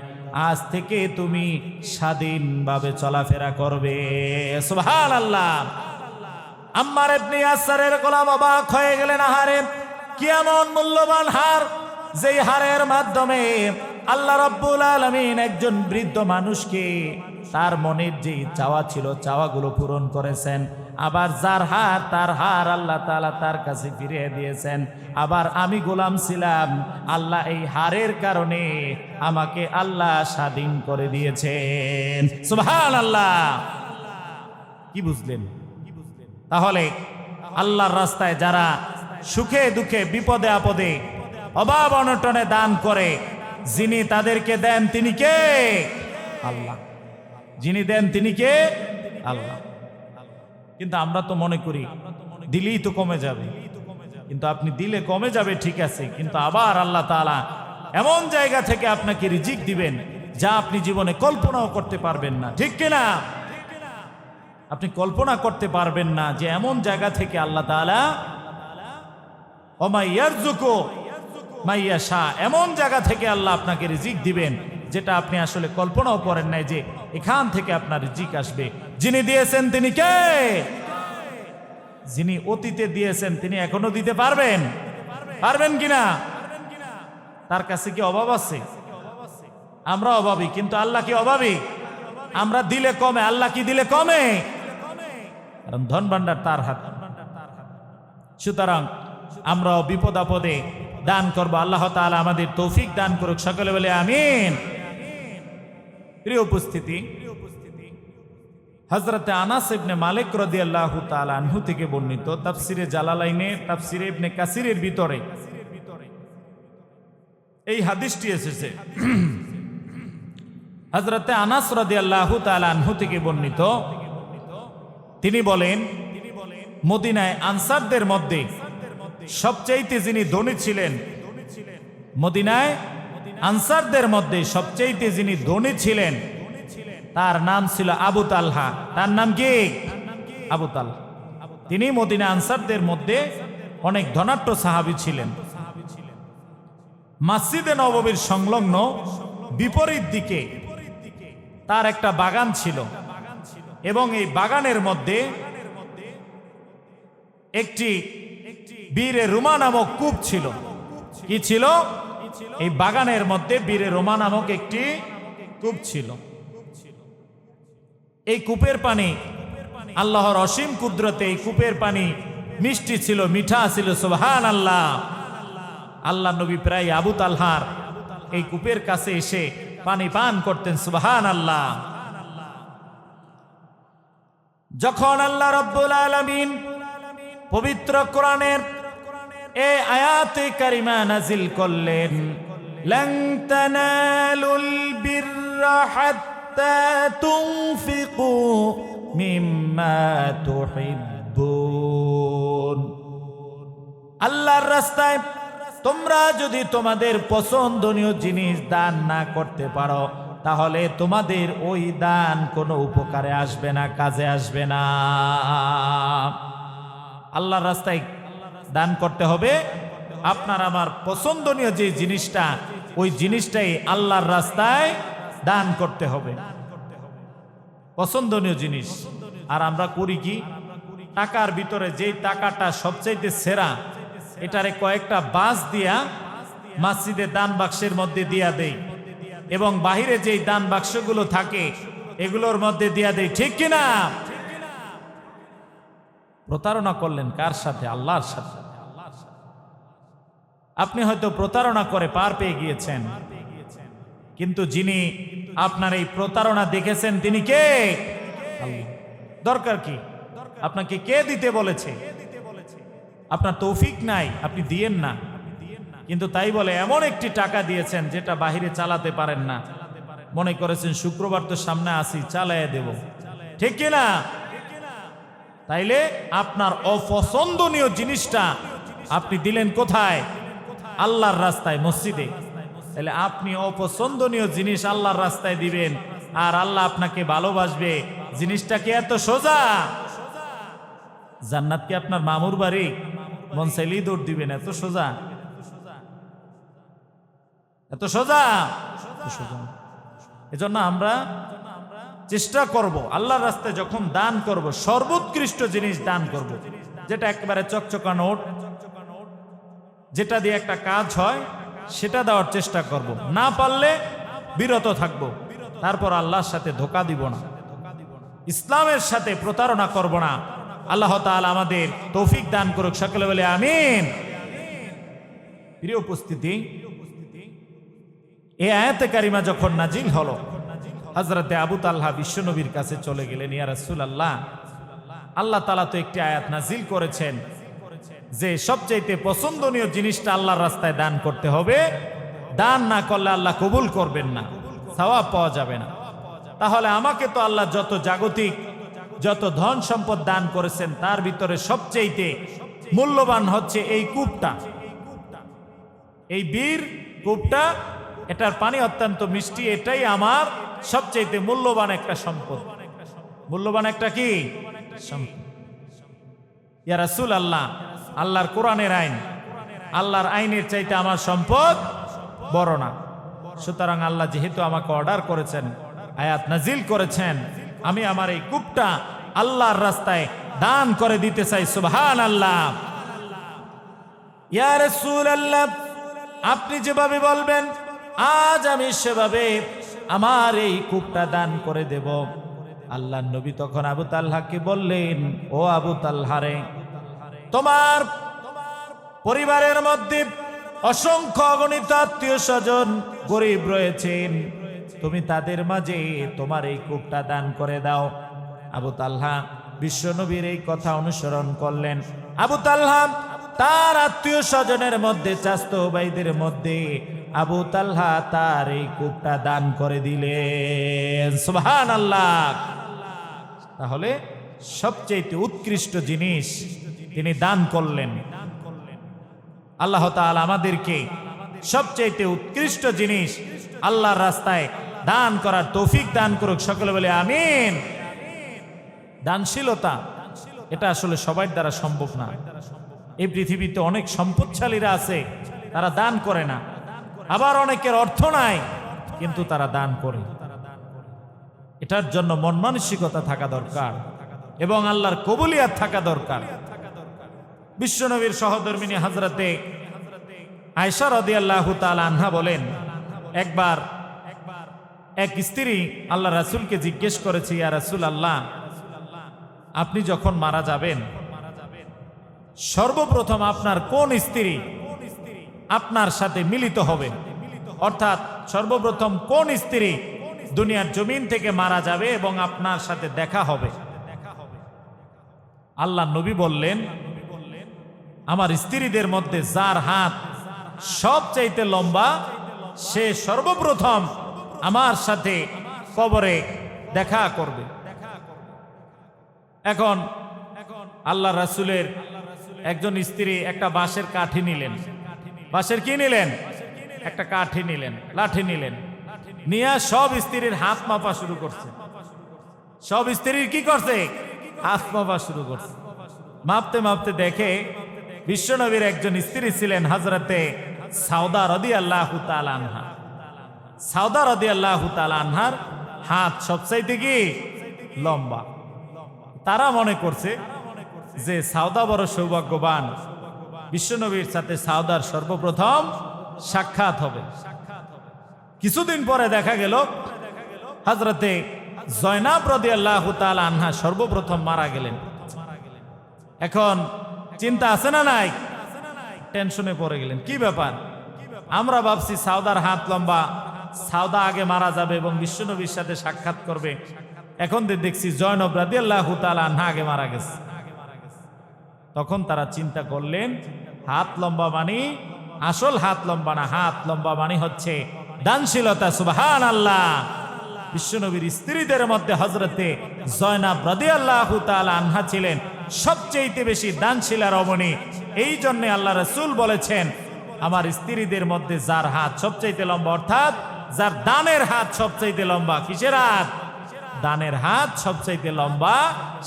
আজ থেকে তুমি স্বাধীনভাবে চলাফেরা করবে। সুবহানাল্লাহ। আম্মার ইবনে ইয়াসারের গোলাম অবাক হয়ে গেলেন, আহারে কি এমন মূল্যবান হার, যেই হারের মাধ্যমে আল্লাহ রাব্বুল আলামিন একজন বৃদ্ধ মানুষকে তার মনের যে চাওয়া ছিল চাওয়াগুলো পূরণ করেছেন। আবার যার হার তার হার আল্লাহ তাআলা তার কাছে ফিরিয়ে দিয়েছেন। আবার আমি গোলাম ছিলাম, আল্লাহ এই হারের কারণে আমাকে আল্লাহ স্বাধীন করে দিয়েছেন। সুবহানাল্লাহ। কি বুঝলেন? তাহলে আল্লাহর রাস্তায় যারা সুখে দুঃখে বিপদে আপদে অভাব অনটনে দান করে, যিনি তাদেরকে দেন তিনি কে? আল্লাহ। যিনি দেন তিনি কে? আল্লাহ। কিন্তু আমরা তো মনে করি দিলেই তো কমে যাবে, কিন্তু আপনি দিলে কমে যাবে ঠিক আছে, কিন্তু আবার আল্লাহ তাআলা এমন জায়গা থেকে আপনাকে রিজিক দিবেন যা আপনি জীবনে কল্পনাও করতে পারবেন না, ঠিক কিনা? আপনি কল্পনা করতে পারবেন না যে এমন জায়গা থেকে আল্লাহ তাআলা ওমা ইয়ারযুকু মাইয়াশা, এমন জায়গা থেকে আল্লাহ আপনাকে রিজিক দিবেন যেটা আপনি আসলে কল্পনাও করেন নাই যে এখান থেকে আপনার রিজিক আসবে। যিনি দিয়েছেন তিনি কে? যিনি অতীতে দিয়েছেন তিনি এখনো দিতে পারবেন? পারবেন কিনা? তার কাছে কি অভাব আছে? আমরা অভাবী, কিন্তু আল্লাহ কি অভাবী? আমরা দিলে কমে, আল্লাহ কি দিলে কমে? কারণ ধন ভান্ডার তার হাতে। সুতরাং আমরাও বিপদ আপদে দান করবো। আল্লাহ তাআলা আমাদের তৌফিক দান করুক, সকলে বলে আমিন। প্রিয় উপস্থিতি, হযরতে আনাস ইবনে মালিক রাদিয়াল্লাহু তাআলা আনহু থেকে বর্ণিত তাফসিরে জালালাইনে, তাফসিরে ইবনে কাসিরের ভিতরে এই হাদিসটি এসেছে। হযরতে আনাস রাদিয়াল্লাহু তাআলা আনহু থেকে বর্ণিত, তিনি বলেন, মদিনায় আনসারদের মধ্যে সবচেয়ে যিনি ধনী ছিলেন, মদিনায় আনসারদের মধ্যে সবচেয়ে যিনি ধনী ছিলেন তার নাম ছিল আবু তালহা। তার নাম কি? আবু তালহা। তিনি মদিনা আনসারদের মধ্যে অনেক ধনাঢ্য সাহাবী ছিলেন। মসজিদে নববীর সংলগ্ন বিপরীত দিকে তার একটা বাগান ছিল এবং এই বাগানের মধ্যে একটি বীরে রুমা নামক কূপ ছিল। কি ছিল? এই বাগানের মধ্যে বীরে রুমা নামক একটি কূপ ছিল। এই কূপের পানি আল্লাহর অসীম কুদরতে, এই কূপের পানি মিষ্টি ছিল, মিঠা ছিল। সুবহানাল্লাহ। আল্লাহ নবী প্রায় আবু তালহার এই কূপের কাছে এসে পানি পান করতেন। সুবহানাল্লাহ। যখন আল্লাহ রাব্বুল আলামিন পবিত্র কোরআনের এই আয়াতে কারিমা নাজিল করলেন, লান তানালুল বিররা হাত্তা তুনফিকু মিম্মা তুহিব্বুন, আল্লাহর রাস্তায় তোমরা যদি তোমাদের পছন্দনীয় জিনিস দান না করতে পারো তাহলে তোমাদের ওই দান কোনো উপকারে আসবে না, কাজে আসবে না। আল্লাহর রাস্তায় দান করতে হবে। আপনার আমার পছন্দনীয় যে জিনিসটা, ওই জিনিসটাই আল্লাহর রাস্তায় দান করতে হবে, পছন্দনীয় জিনিস। আর আমরা করি কি? টাকার ভিতরে যেই টাকাটা সবচাইতে সেরা, এটারে কয়েকটা বাস দিয়া মসজিদে দান বাক্সের মধ্যে দিয়া দেই এবং বাহিরে যেই দান বাক্সগুলো থাকে এগুলোর মধ্যে দিয়া দেই, ঠিক কিনা? প্রতারণা করলেন কার সাথে? আল্লাহর সাথে। আপনি হয়তো প্রতারণা করে পার পেয়ে গিয়েছেন, কিন্তু যিনি আপনার এই প্রতারণা দেখেছেন তিনি কে? আল্লাহ। দরকার কি? আপনাকে কে দিতে বলেছে? আপনার তৌফিক নাই, আপনি দিয়েন না, কিন্তু তাই বলে এমন একটি টাকা দিয়েছেন যেটা বাহিরে চালাতে পারেন না, মনে করেছেন শুক্রবার তো সামনে আসি, চালাইয়া দেব, ঠিক কিনা? তাইলে আপনার অপছন্দনীয় জিনিসটা আপনি দিলেন কোথায়? আল্লাহর রাস্তায়, মসজিদে। তাহলে আপনি অপছন্দনীয় জিনিস আল্লাহর রাস্তায় দিবেন আর আল্লাহ আপনাকে ভালোবাসবে। জিনিসটা কি এত সোজা? জান্নাত কি আপনার মামুর বাড়ি? মন চাইলেই দৌড় দিবেন? এত সোজা? এত সোজা? এজন্য আমরা চেষ্টা করব আল্লাহর রাস্তায় যখন দান করব সর্বোৎকৃষ্ট জিনিস দান করব, যেটা একেবারে চকচকা নোট, যেটা দিয়ে একটা কাজ হয় সেটা দেওয়ার চেষ্টা করব। না পারলে বিরত থাকব। তারপর আল্লাহর সাথে ধোঁকা দিব না, ইসলামের সাথে প্রতারণা করব না। আল্লাহ তাআলা আমাদের তৌফিক দান করুক, সকলে বলে আমিন। প্রিয় উপস্থিতি, এই আয়াতে কারিমা যখন নাজিল হলো, হযরতে আবু তালহা বিশ্বনবীর কাছে চলে গেলেন, ইয়া রাসূলুল্লাহ, আল্লাহ তাআলা তো একটি আয়াত নাজিল করেছেন যে সবচেয়ে পছন্দনীয় জিনিসটা আল্লাহর রাস্তায় দান করতে হবে, দান না করলে আল্লাহ কবুল করবেন না, সওয়াব পাওয়া যাবে না। তাহলে আমাকে তো আল্লাহ যত জাগতিক যত ধন সম্পদ দান করেছেন তার ভিতরে সবচেয়ে মূল্যবান হচ্ছে এই কূপটা, এই বীর কূপটা, এটার পানি অত্যন্ত মিষ্টি, এটাই আমার সবচেয়ে মূল্যবান একটা সম্পদ। মূল্যবান একটা কি সম্পদ? ইয়া রাসূলুল্লাহ, আল্লাহর কোরআনের আইন, আল্লাহর আইনের চাইতে আমার সম্পদ বড় না। সুতরাং আল্লাহ যেহেতু আমাকে অর্ডার করেছেন, আয়াত নাজিল করেছেন, আমি আমার এই কূপটা আল্লাহর রাস্তায় দান করে দিতে চাই। সুবহানাল্লাহ। ইয়া রাসূলুল্লাহ, আপনি যেভাবে বলবেন আজ আমি সেভাবে আমার এই কূপটা দান করে দেব। আল্লাহর নবী তখন আবু তালহাকে বললেন, ও আবু তালহা রে, তোমার পরিবারের মধ্যে অসংখ্য অগণিত আত্মীয় স্বজন গরিব রয়েছেন, তুমি তাদের মাঝে তোমার এই কূপটা দান করে দাও। আবু তালহা বিশ্বনবীর এই কথা অনুসরণ করলেন। আবু তালহা তার আত্মীয় স্বজনের মধ্যে, চাচতো ভাইদের মধ্যে আবু তালহা তার এই কূপটা দান করে দিলেন। সুবহানাল্লাহ। তাহলে সবচেয়ে উৎকৃষ্ট জিনিস তিনি দান করলেন। আল্লাহ তাআলা আমাদেরকে সবচেয়ে উৎকৃষ্ট জিনিস আল্লাহর রাস্তায় দান করার তৌফিক দান করুক, সকলে বলে আমিন। দানশীলতা এটা আসলে সবার দ্বারা সম্ভব না। এই পৃথিবীতে অনেক সম্পদশালীরা আছে, তারা দান করে না, আবার অনেকের অর্থ নাই কিন্তু তারা দান করে। এটার জন্য মন মানসিকতা থাকা দরকার এবং আল্লাহর কবুলিয়াত থাকা দরকার। বিশ্বনবীর সহধর্মিনী হযরতে আয়েশা রাদিয়াল্লাহু তাআলা আনহা বলেন, একবার এক স্ত্রী আল্লাহ রাসূলকে জিজ্ঞেস করেছে, ইয়া রাসূলুল্লাহ, আপনি যখন মারা যাবেন সর্বপ্রথম আপনার কোন স্ত্রী আপনার সাথে মিলিত হবে? অর্থাৎ সর্বপ্রথম কোন স্ত্রী দুনিয়ার জমিন থেকে মারা যাবে এবং আপনার সাথে দেখা হবে? আল্লাহ নবী বললেন, আমার স্ত্রীদের মধ্যে যার হাত সবচাইতে লম্বা সে সর্বপ্রথম আমার সাথে কবরে দেখা করবে। এখন আল্লাহ রাসূলের একজন স্ত্রী একটা বাঁশের কাঠি নিলেন। বাঁশের কি নিলেন? একটা কাঠি নিলেন, লাঠি নিলেন, নিয়ে সব স্ত্রীর হাত মাপা শুরু করছে। সব স্ত্রীর কি করছে? হাত মাপা শুরু করছে। মাপতে মাপতে দেখে বিশ্বনবীর একজন স্ত্রী ছিলেন হযরতে সাউদা রাদিয়াল্লাহু তাআলা আনহা। সাউদা রাদিয়াল্লাহু তাআলা আনহার হাত সবচাইতে কি লম্বা। তারা মনে করছে যে সাউদা বড় সৌভাগ্যবান, বিশ্বনবীর সাথে সাউদার সর্বপ্রথম সাক্ষাৎ হবে। কিছুদিন পরে দেখা গেল হযরতে জয়নাব রাদিয়াল্লাহু তাআলা আনহা সর্বপ্রথম মারা গেলেন। এখন চিন্তা আছে না নাই? টেনশনে পড়ে গেলেন, কি ব্যাপার? আমরা ভাবছি সাউদার হাত লম্বা, সাউদা আগে মারা যাবে এবং বিশ্বনবীর সাথে সাক্ষাৎ করবে। এখন দেখছি জয়নব রাদিয়াল্লাহু তাআলা আনহা আগে মারা গেছে। তখন তারা চিন্তা করলেন, হাত লম্বা মানে আসল হাত লম্বা না, হাত লম্বা মানে হচ্ছে দানশীলতা। সুবহানাল্লাহ। বিশ্বনবীর স্ত্রীদের মধ্যে হযরতে জয়নাব রাদিয়াল্লাহু তাআলা আনহা ছিলেন সবচেয়ে বেশি দানশীলা রমণী। এই জন্য আল্লাহ রাসূল বলেছেন, আমার স্ত্রীদের মধ্যে যার হাত সবচেয়ে লম্বা, অর্থাৎ যার দানের হাত সবচেয়ে লম্বা। কিসের হাত? দানের হাত সবচেয়ে লম্বা,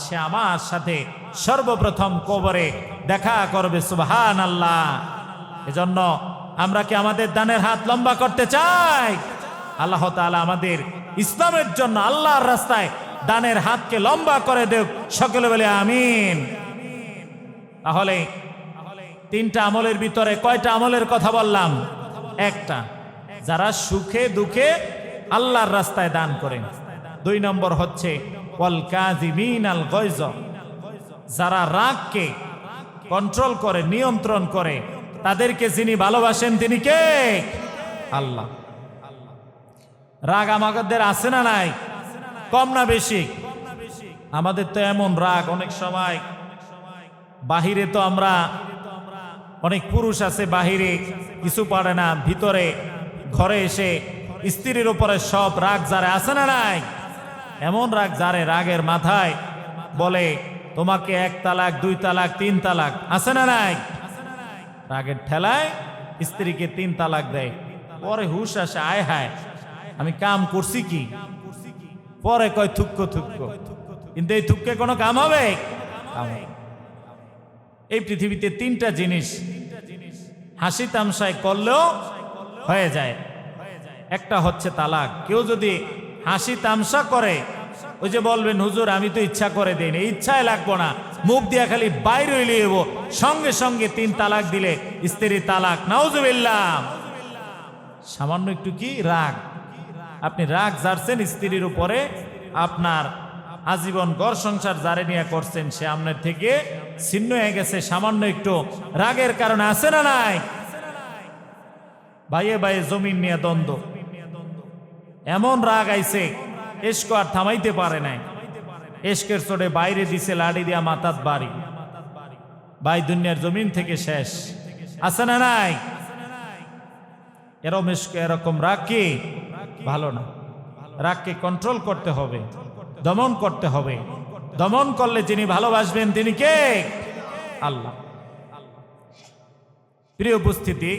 সে আমার সাথে সর্বপ্রথম কবরে দেখা করবে। সুবহানাল্লাহ। এজন্য আমরা কি আমাদের দানের হাত লম্বা করতে চাই? আল্লাহ তাআলা আমাদের ইসলামের জন্য আল্লাহর রাস্তায় দানের হাতকে লম্বা করে দেব, সকলে বলে আমিন। তাহলে তিনটা আমলের ভিতরে কয়টা আমলের কথা বললাম? একটা। যারা সুখে দুঃখে আল্লাহর রাস্তায় দান করেন। 2 নম্বর হচ্ছে ওয়াল কাযিমিনাল গায়জ, যারা রাগকে কন্ট্রোল করে, নিয়ন্ত্রণ করে, তাদেরকে যিনি ভালোবাসেন তিনি কে? আল্লাহ। রাগ আমাদের আছে না নাই? কম না বেশি? আমাদের তো এমন রাগ অনেক সময়, বাহিরে তো আমরা অনেক পুরুষ আছে বাহিরে কিছু পারে না, ভিতরে ঘরে এসে স্ত্রীর উপরে সব রাগ যারে আছে না নাই? এমন রাগ যারে রাগের মাথায় বলে তোমাকে 1 তালাক 2 তালাক 3 তালাক, আছে না নাই? রাগের ঠেলায় স্ত্রীকে 3 তালাক দেয়, পরে হুশ আসে, আয় হায় আমি কাম করছি কি, পরে কয় থুক্কো থুক্কো, কিন্তু এই থুক্কে কোনো কাম হবে? এই পৃথিবীতে 3টা জিনিস হাসি তামসায় করলেও হয়ে যায়। একটা হচ্ছে তালাক। কেউ যদি হাসি তামসা করে, ওই যে বলবেন হুজুর আমি তো ইচ্ছা করে দেই না, ইচ্ছায় লাগবো না, মুখ দিয়া খালি বাইরে হইলে সঙ্গে সঙ্গে 3 তালাক দিলে স্ত্রী তালাক, নাউজুবিল্লাহ। সামান্য একটু কি রাগ, আপনি রাগ ঝাড়ছেন স্ত্রীর উপরে, আপনার আজীবন ঘর সংসার যারে নিয়ে করছেন সে আপনার থেকে ছিন্ন হয়ে গেছে সামান্য একটু রাগের কারণে, আছে না নাই? ভাইয়ে ভাইয়ে জমিন নিয়ে দ্বন্দ্ব, এমন রাগ আইছে এশক আর থামাইতে পারে নাই, এশকের চোটে বাইরে দিছে লাড়ি দিয়া মাথাত বাড়ি, ভাই দুনিয়ার জমিন থেকে শেষ, আছে না নাই? এরকম রাগ কি ভালো না। রাগকে কন্ট্রোল করতে হবে, দমন করতে হবে। দমন করলে যিনি ভালোবাসবেন তিনি কে? আল্লাহ। প্রিয় উপস্থিতি,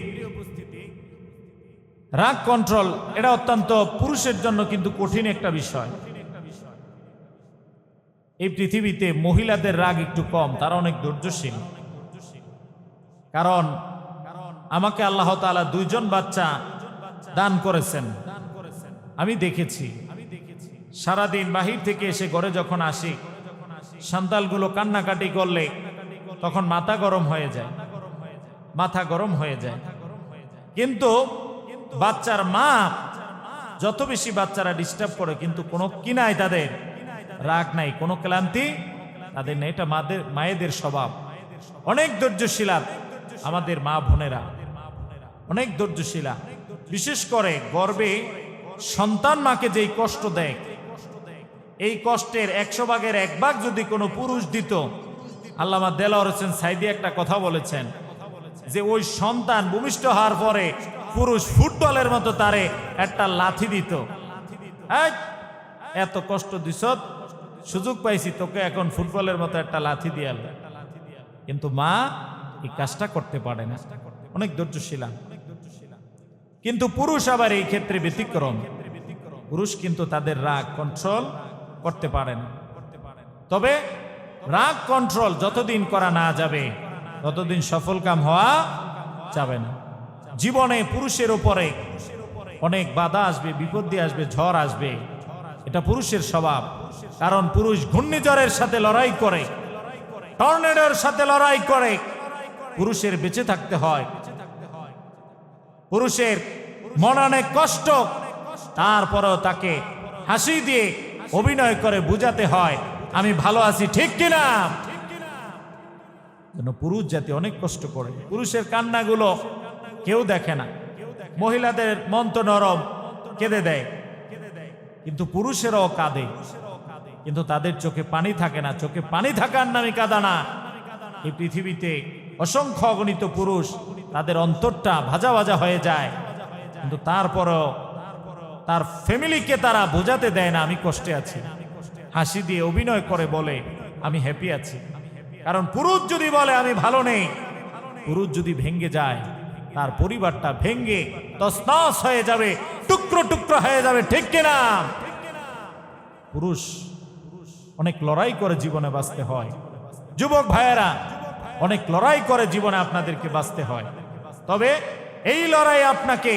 রাগ কন্ট্রোল এটা অত্যন্ত পুরুষের জন্য কিন্তু কঠিন একটা বিষয়। এই পৃথিবীতে মহিলাদের রাগ একটু কম, তারা অনেক ধৈর্যশীল। কারণ আমাকে আল্লাহ তাআলা 2 জন বাচ্চা দান করেছেন, আমি দেখেছি। সারাদিন বাহির থেকে এসে ঘরে যখন আসি, সন্তানগুলো কান্নাকাটি করলে তখন মাথা গরম হয়ে যায়, মাথা গরম হয়ে যায়। কিন্তু বাচ্চার মা যত বেশি বাচ্চারা ডিস্টার্ব করে, কিন্তু কোনো কি নাই, তাদের রাগ নাই, কোনো ক্লান্তি তাদের নেই। এটা মায়েদের স্বভাব। অনেক ধৈর্যশীলা আমাদের মা বোনেরা, অনেক ধৈর্যশীলা। বিশেষ করে গর্ভে সন্তান মাকে যেই কষ্ট দেয়, এই কষ্টের 100 ভাগের 1 ভাগ যদি কোনো পুরুষ দিত, আল্লামা দেলাওয়ার হোসেন সাইদি একটা কথা বলেছেন যে ওই সন্তান ভূমিষ্ঠ হওয়ার পরে পুরুষ ফুটবলের মতো তারে একটা লাথি দিত, এত কষ্ট দিছ, সুযোগ পাইছি তোকে এখন ফুটবলের মতো একটা লাথি দিয়ে। কিন্তু মা এই কাজটা করতে পারে না, অনেক ধৈর্যশীলা। কিন্তু পুরুষ আবার এই ক্ষেত্রে ব্যতিক্রম। পুরুষ কিন্তু তাদের রাগ কন্ট্রোল করতে পারে না। তবে রাগ কন্ট্রোল যতদিন করা না যাবে ততদিন সফল কাম হওয়া যাবে না। জীবনে পুরুষের উপরে অনেক বাধা আসবে, বিপত্তি আসবে, ঝড় আসবে, এটা পুরুষের স্বভাব। কারণ পুরুষ ঘূর্ণিঝড়ের সাথে লড়াই করে, টর্নেডোর সাথে লড়াই করে, পুরুষের বেঁচে থাকতে হয়। পুরুষের মনে অনেক কষ্ট, তারপরেও তাকে হাসি দিয়ে অভিনয় করে বুঝাতে হয় আমি ভালো আছি, ঠিক কিনা? যেন পুরুষ জাতি অনেক কষ্ট করে। পুরুষের কান্নাগুলো কেউ দেখে না। মহিলাদের মন তো নরম, কেঁদে দেয়, কিন্তু পুরুষেরাও কাঁদে, কিন্তু তাদের চোখে পানি থাকে না। চোখে পানি থাকার নামে কাঁদা না। এই পৃথিবীতে অসংখ্য অগণিত পুরুষ, তাদের অন্তরটা ভাজা ভাজা হয়ে যায়, কিন্তু তারপরও তার ফ্যামিলিকে তারা বোঝাতে দেয় না আমি কষ্টে আছি। হাসি দিয়ে অভিনয় করে বলে আমি হ্যাপি আছি। কারণ পুরুষ যদি বলে আমি ভালো নেই, পুরুষ যদি ভেঙ্গে যায়, তার পরিবারটা ভেঙ্গে তছনছ হয়ে যাবে, টুকরো টুকরো হয়ে যাবে, ঠিক কিনা? পুরুষ অনেক লড়াই করে জীবনে বাঁচতে হয়। যুবক ভাইয়েরা, অনেক লড়াই করে জীবনে আপনাদেরকে বাঁচতে হয়। তবে এই লড়াই আপনাকে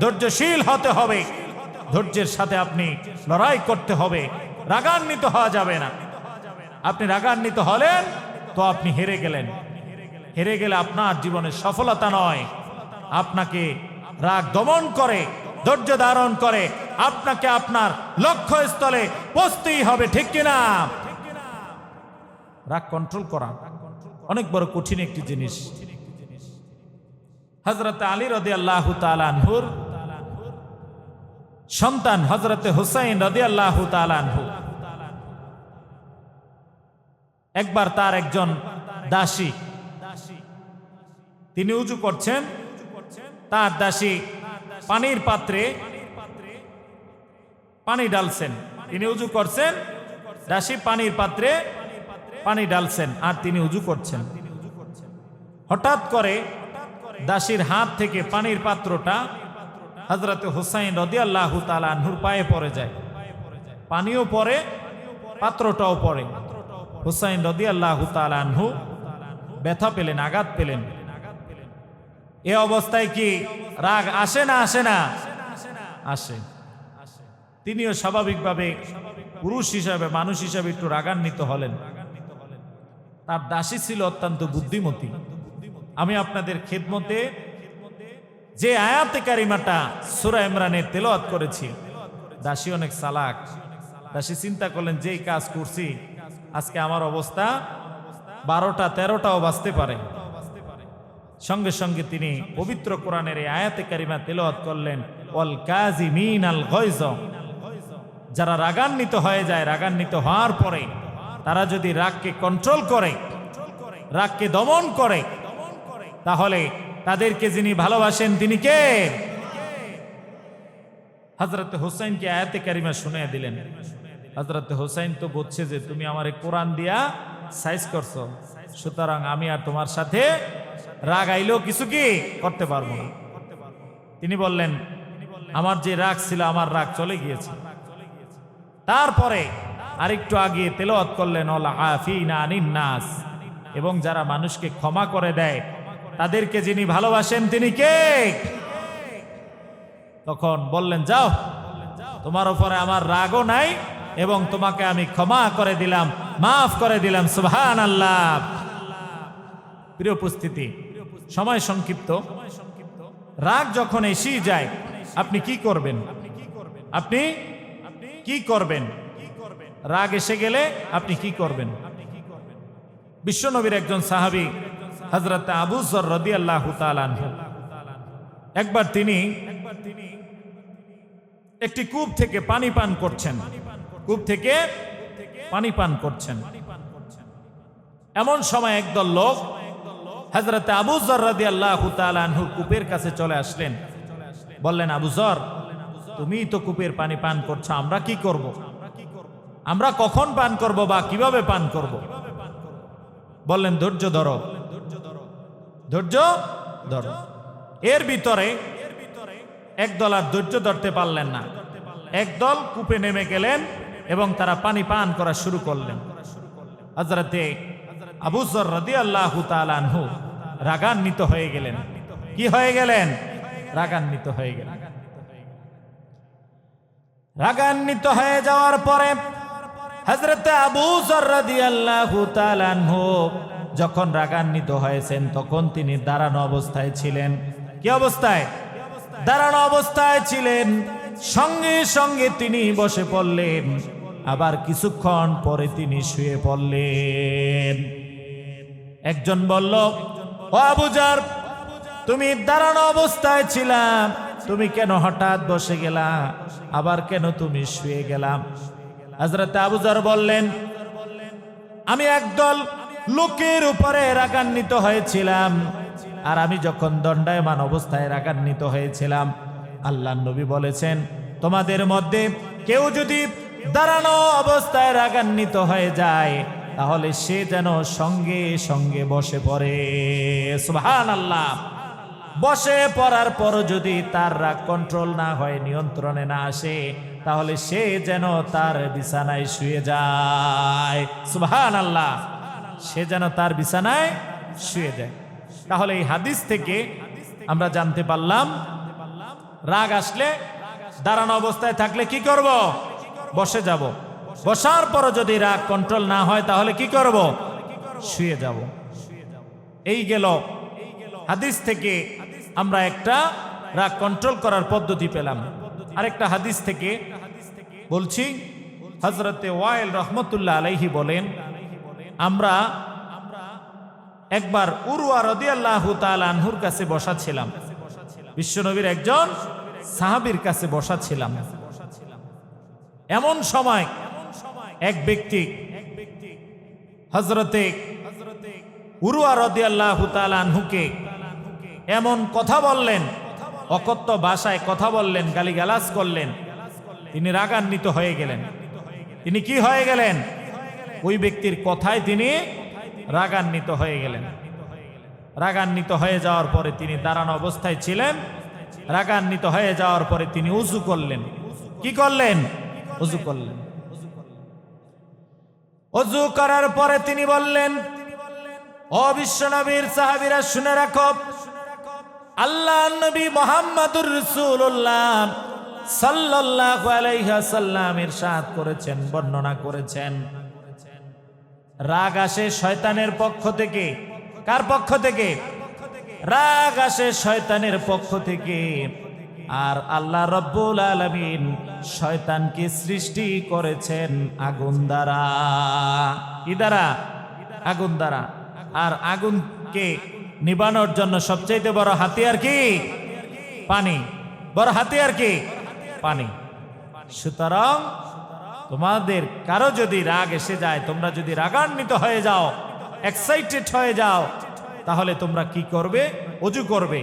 ধৈর্যশীল হতে হবে, ধৈর্যের সাথে আপনি লড়াই করতে হবে। রাগান্বিত হওয়া যাবে না। আপনি রাগান্বিত হলেন তো আপনি হেরে গেলেন। হেরে গেলে আপনার জীবনের সফলতা নয়। আপনাকে রাগ দমন করে, ধৈর্য ধারণ করে আপনাকে আপনার লক্ষ্যস্থলে পৌঁছতেই হবে, ঠিক কিনা? রাগ কন্ট্রোল করা অনেক বড় কঠিন একটি জিনিস। হযরত আলী রাদিয়াল্লাহু তাআলা আনহুর সন্তান হযরত হুসাইন রাদিয়াল্লাহু তাআলা আনহু একবার তার একজন দাসী, তিনি উযু করছেন, তার দাসী পানির পাত্রে পানি ঢালছেন। তিনি উযু করছেন, দাসী পানির পাত্রে পানি ঢালছেন আর তিনি উযু করছেন। হঠাৎ করে দাসীর হাত থেকে পানির পাত্রটা হযরত হুসাইন রাদিয়াল্লাহু তাআলা আনহুর পায়ে পড়ে যায়। পানিও পড়ে, পাত্রটাও পড়ে। হুসাইন রাদিয়াল্লাহু তাআলা আনহু ব্যথা পেলেন, আঘাত পেলেন। এ অবস্থায় কি রাগ আসে না আসে না? আসে। তিনিও স্বাভাবিকভাবে পুরুষ হিসাবে, মানুষ হিসাবে একটু রাগান্বিত হলেন। তার দাসী ছিল অত্যন্ত বুদ্ধিমতী। আমি আপনাদের খেদমতে যে আয়াতে কারিমাটা সূরা ইমরানের তেলাওয়াত করেছি, দাসী অনেক চালাক। দাসী চিন্তা করলেন, যেই কাজ করছি আজকে আমার অবস্থা 12টা 13টাও বাজতে পারে। সঙ্গে সঙ্গে তিনি পবিত্র কোরআনের এই আয়াতে কারিমা তেলাওয়াত করলেন, ওয়াল কাযিমিনাল গায়জ। যারা রাগান্বিত হয়ে যায়, রাগান্বিত হওয়ার পরে তারা যদি রাগকে কন্ট্রোল করে, রাগকে দমন করে, তাহলে তাদেরকে যিনি ভালোবাসেন তিনি কে? হযরত হুসাইনকে আয়াতে কারিমা শুনিয়ে দিলেন। হযরত হুসাইন তো বলছে যে তুমি আমারে কোরআন দিয়া সাইজ করছো, সুতরাং আমি আর তোমার সাথে রাগ আইলেও কিছু কি করতে পারবো না। তিনি বললেন, আমার যে রাগ ছিল, আমার রাগ চলে গিয়েছে। তারপরে আরেকটু আগে তেলাওয়াত করলেন, ওয়াল আফিনা আনিন নাস, এবং যারা মানুষকে ক্ষমা করে দেয় তাদেরকে যিনি ভালোবাসেন তিনি কে? তখন বললেন, যাও, তোমার উপরে আমার রাগও নাই এবং তোমাকে আমি ক্ষমা করে দিলাম, মাফ করে দিলাম। সুবহানাল্লাহ। প্রিয় উপস্থিতি, সময় সংক্ষিপ্ত। রাগ যখন এসে যায় আপনি কি করবেন? আপনি কি করবেন? রাগ এসে গেলে আপনি কি করবেন? বিশ্বনবীর একজন সাহাবী হযরত আবু যর রাদিয়াল্লাহু তাআলা আনহু, একবার তিনি একটি কূপ থেকে পানি পান করছেন। কূপ থেকে পানি পান করছেন। এমন সময় একদল লোক হযরত আবু যর রাদিয়াল্লাহু তাআলা আনহুর কূপের কাছে চলে আসলেন। বললেন, আবু যর, তুমি তো কূপের পানি পান করছো, আমরা কি করব? আমরা কখন পান করব বা কিভাবে পান করব? বললেন, ধৈর্য ধরো, ধৈর্য ধরো। এর ভিতরে একদল আর ধৈর্য ধরতে পারলেন না। একদল কূপে নেমে গেলেন এবং তারা পানি পান করা শুরু করলেন। হযরতে আবু যর রাদিয়াল্লাহু তাআলা আনহু রাগান্বিত হয়ে গেলেন। কি হয়ে গেলেন? রাগান্বিত হয়ে গেলেন। রাগান্বিত হয়ে যাওয়ার পরে হযরতে আবু যর রাদিয়াল্লাহু তাআলা আনহু যখন রাগান্বিত হয়েছেন তখন তিনি দাঁড়ানো অবস্থায় ছিলেন। কি অবস্থায়? দাঁড়ানো অবস্থায় ছিলেন। সঙ্গে সঙ্গে তিনি বসে পড়লেন, আবার কিছুক্ষণ পরে তিনি শুয়ে পড়লেন। একজন বলল, ও আবু যর, তুমি দাঁড়ানো অবস্থায় ছিলা, তুমি কেন হঠাৎ বসে গেলা? আবার কেন তুমি শুয়ে গেলা? হযরত আবু যর বললেন, আমি একদল লোকের উপরে রাগান্বিত হয়েছিলাম, আর আমি যখন দণ্ডায়মান অবস্থায় রাগান্বিত হয়েছিলাম, আল্লাহর নবী বলেছেন, তোমাদের মধ্যে কেউ যদি দাঁড়ানো অবস্থায় রাগান্বিত হয়ে যায় তাহলে সে যেন সঙ্গে সঙ্গে বসে পড়ে। সুবহানাল্লাহ। বসে পড়ার পর যদি তার রাগ কন্ট্রোল না হয়, নিয়ন্ত্রণে না আসে, তাহলে সে যেন তার বিছানায় শুয়ে যায়। সুবহানাল্লাহ। সে যেন তার বিছানায় শুয়ে যায়। তাহলে এই হাদিস থেকে আমরা জানতে পারলাম, রাগ আসলে দাঁড়ানো অবস্থায় থাকলে কি করব? বসে যাব। বসার পর যদি রাগ কন্ট্রোল না হয় তাহলে কি করব? শুয়ে যাব। এই গেল হাদিস থেকে আমরা একটা রাগ কন্ট্রোল করার পদ্ধতি পেলাম। আরেকটা হাদিস থেকে বলছি, হযরতে ওয়াইল রাহমাতুল্লাহ আলাইহি বলেন, আমরা একবার উরওয়া রাদিয়াল্লাহু তাআলা আনহুর কাছে বসা ছিলাম, বিশ্বনবীর একজন সাহাবীর কাছে বসা ছিলাম। এমন সময় এক ব্যক্তি হযরতে উরওয়া রাদিয়াল্লাহু তাআলা আনহুকে এমন কথা বললেন, অকথ্য ভাষায় কথা বললেন, গালিগালাজ করলেন। তিনি রাগান্বিত হয়ে গেলেন। তিনি কি হয়ে গেলেন? ওই ব্যক্তির কথায় তিনি রাগান্বিত হয়ে গেলেন। রাগান্বিত হয়ে যাওয়ার পরে তিনি দাঁড়ানো অবস্থায় ছিলেন। রাগান্বিত হয়ে যাওয়ার পরে তিনি উযু করলেন। কি করলেন? উযু করলেন। উযু করার পরে তিনি বললেন, ও বিশ্বনবীর সাহাবীরা শুনে রাখো, আল্লাহর নবী মুহাম্মদুর রাসূলুল্লাহ সাল্লাল্লাহু আলাইহি ওয়াসাল্লাম ইরশাদ করেছেন, বর্ণনা করেছেন, রাগ আসে শয়তানের পক্ষ থেকে। কার পক্ষ থেকে? রাগ আসে শয়তানের পক্ষ থেকে। আর আল্লাহ রাব্বুল আলামিন শয়তানকে সৃষ্টি করেছেন আগুন দ্বারা। কি দ্বারা? আগুন দ্বারা। আর আগুনকে নিবানোর জন্য সবচেয়ে বড় হাতিয়ার কি? পানি। বড় হাতিয়ার কি? পানি। সুতরাং তোমাদের কারো যদি রাগ এসে যায়, তোমরা যদি রাগান্বিত হয়ে যাও, এক্সাইটেড হয়ে যাও, তাহলে তোমরা কি করবে? ওযু করবে।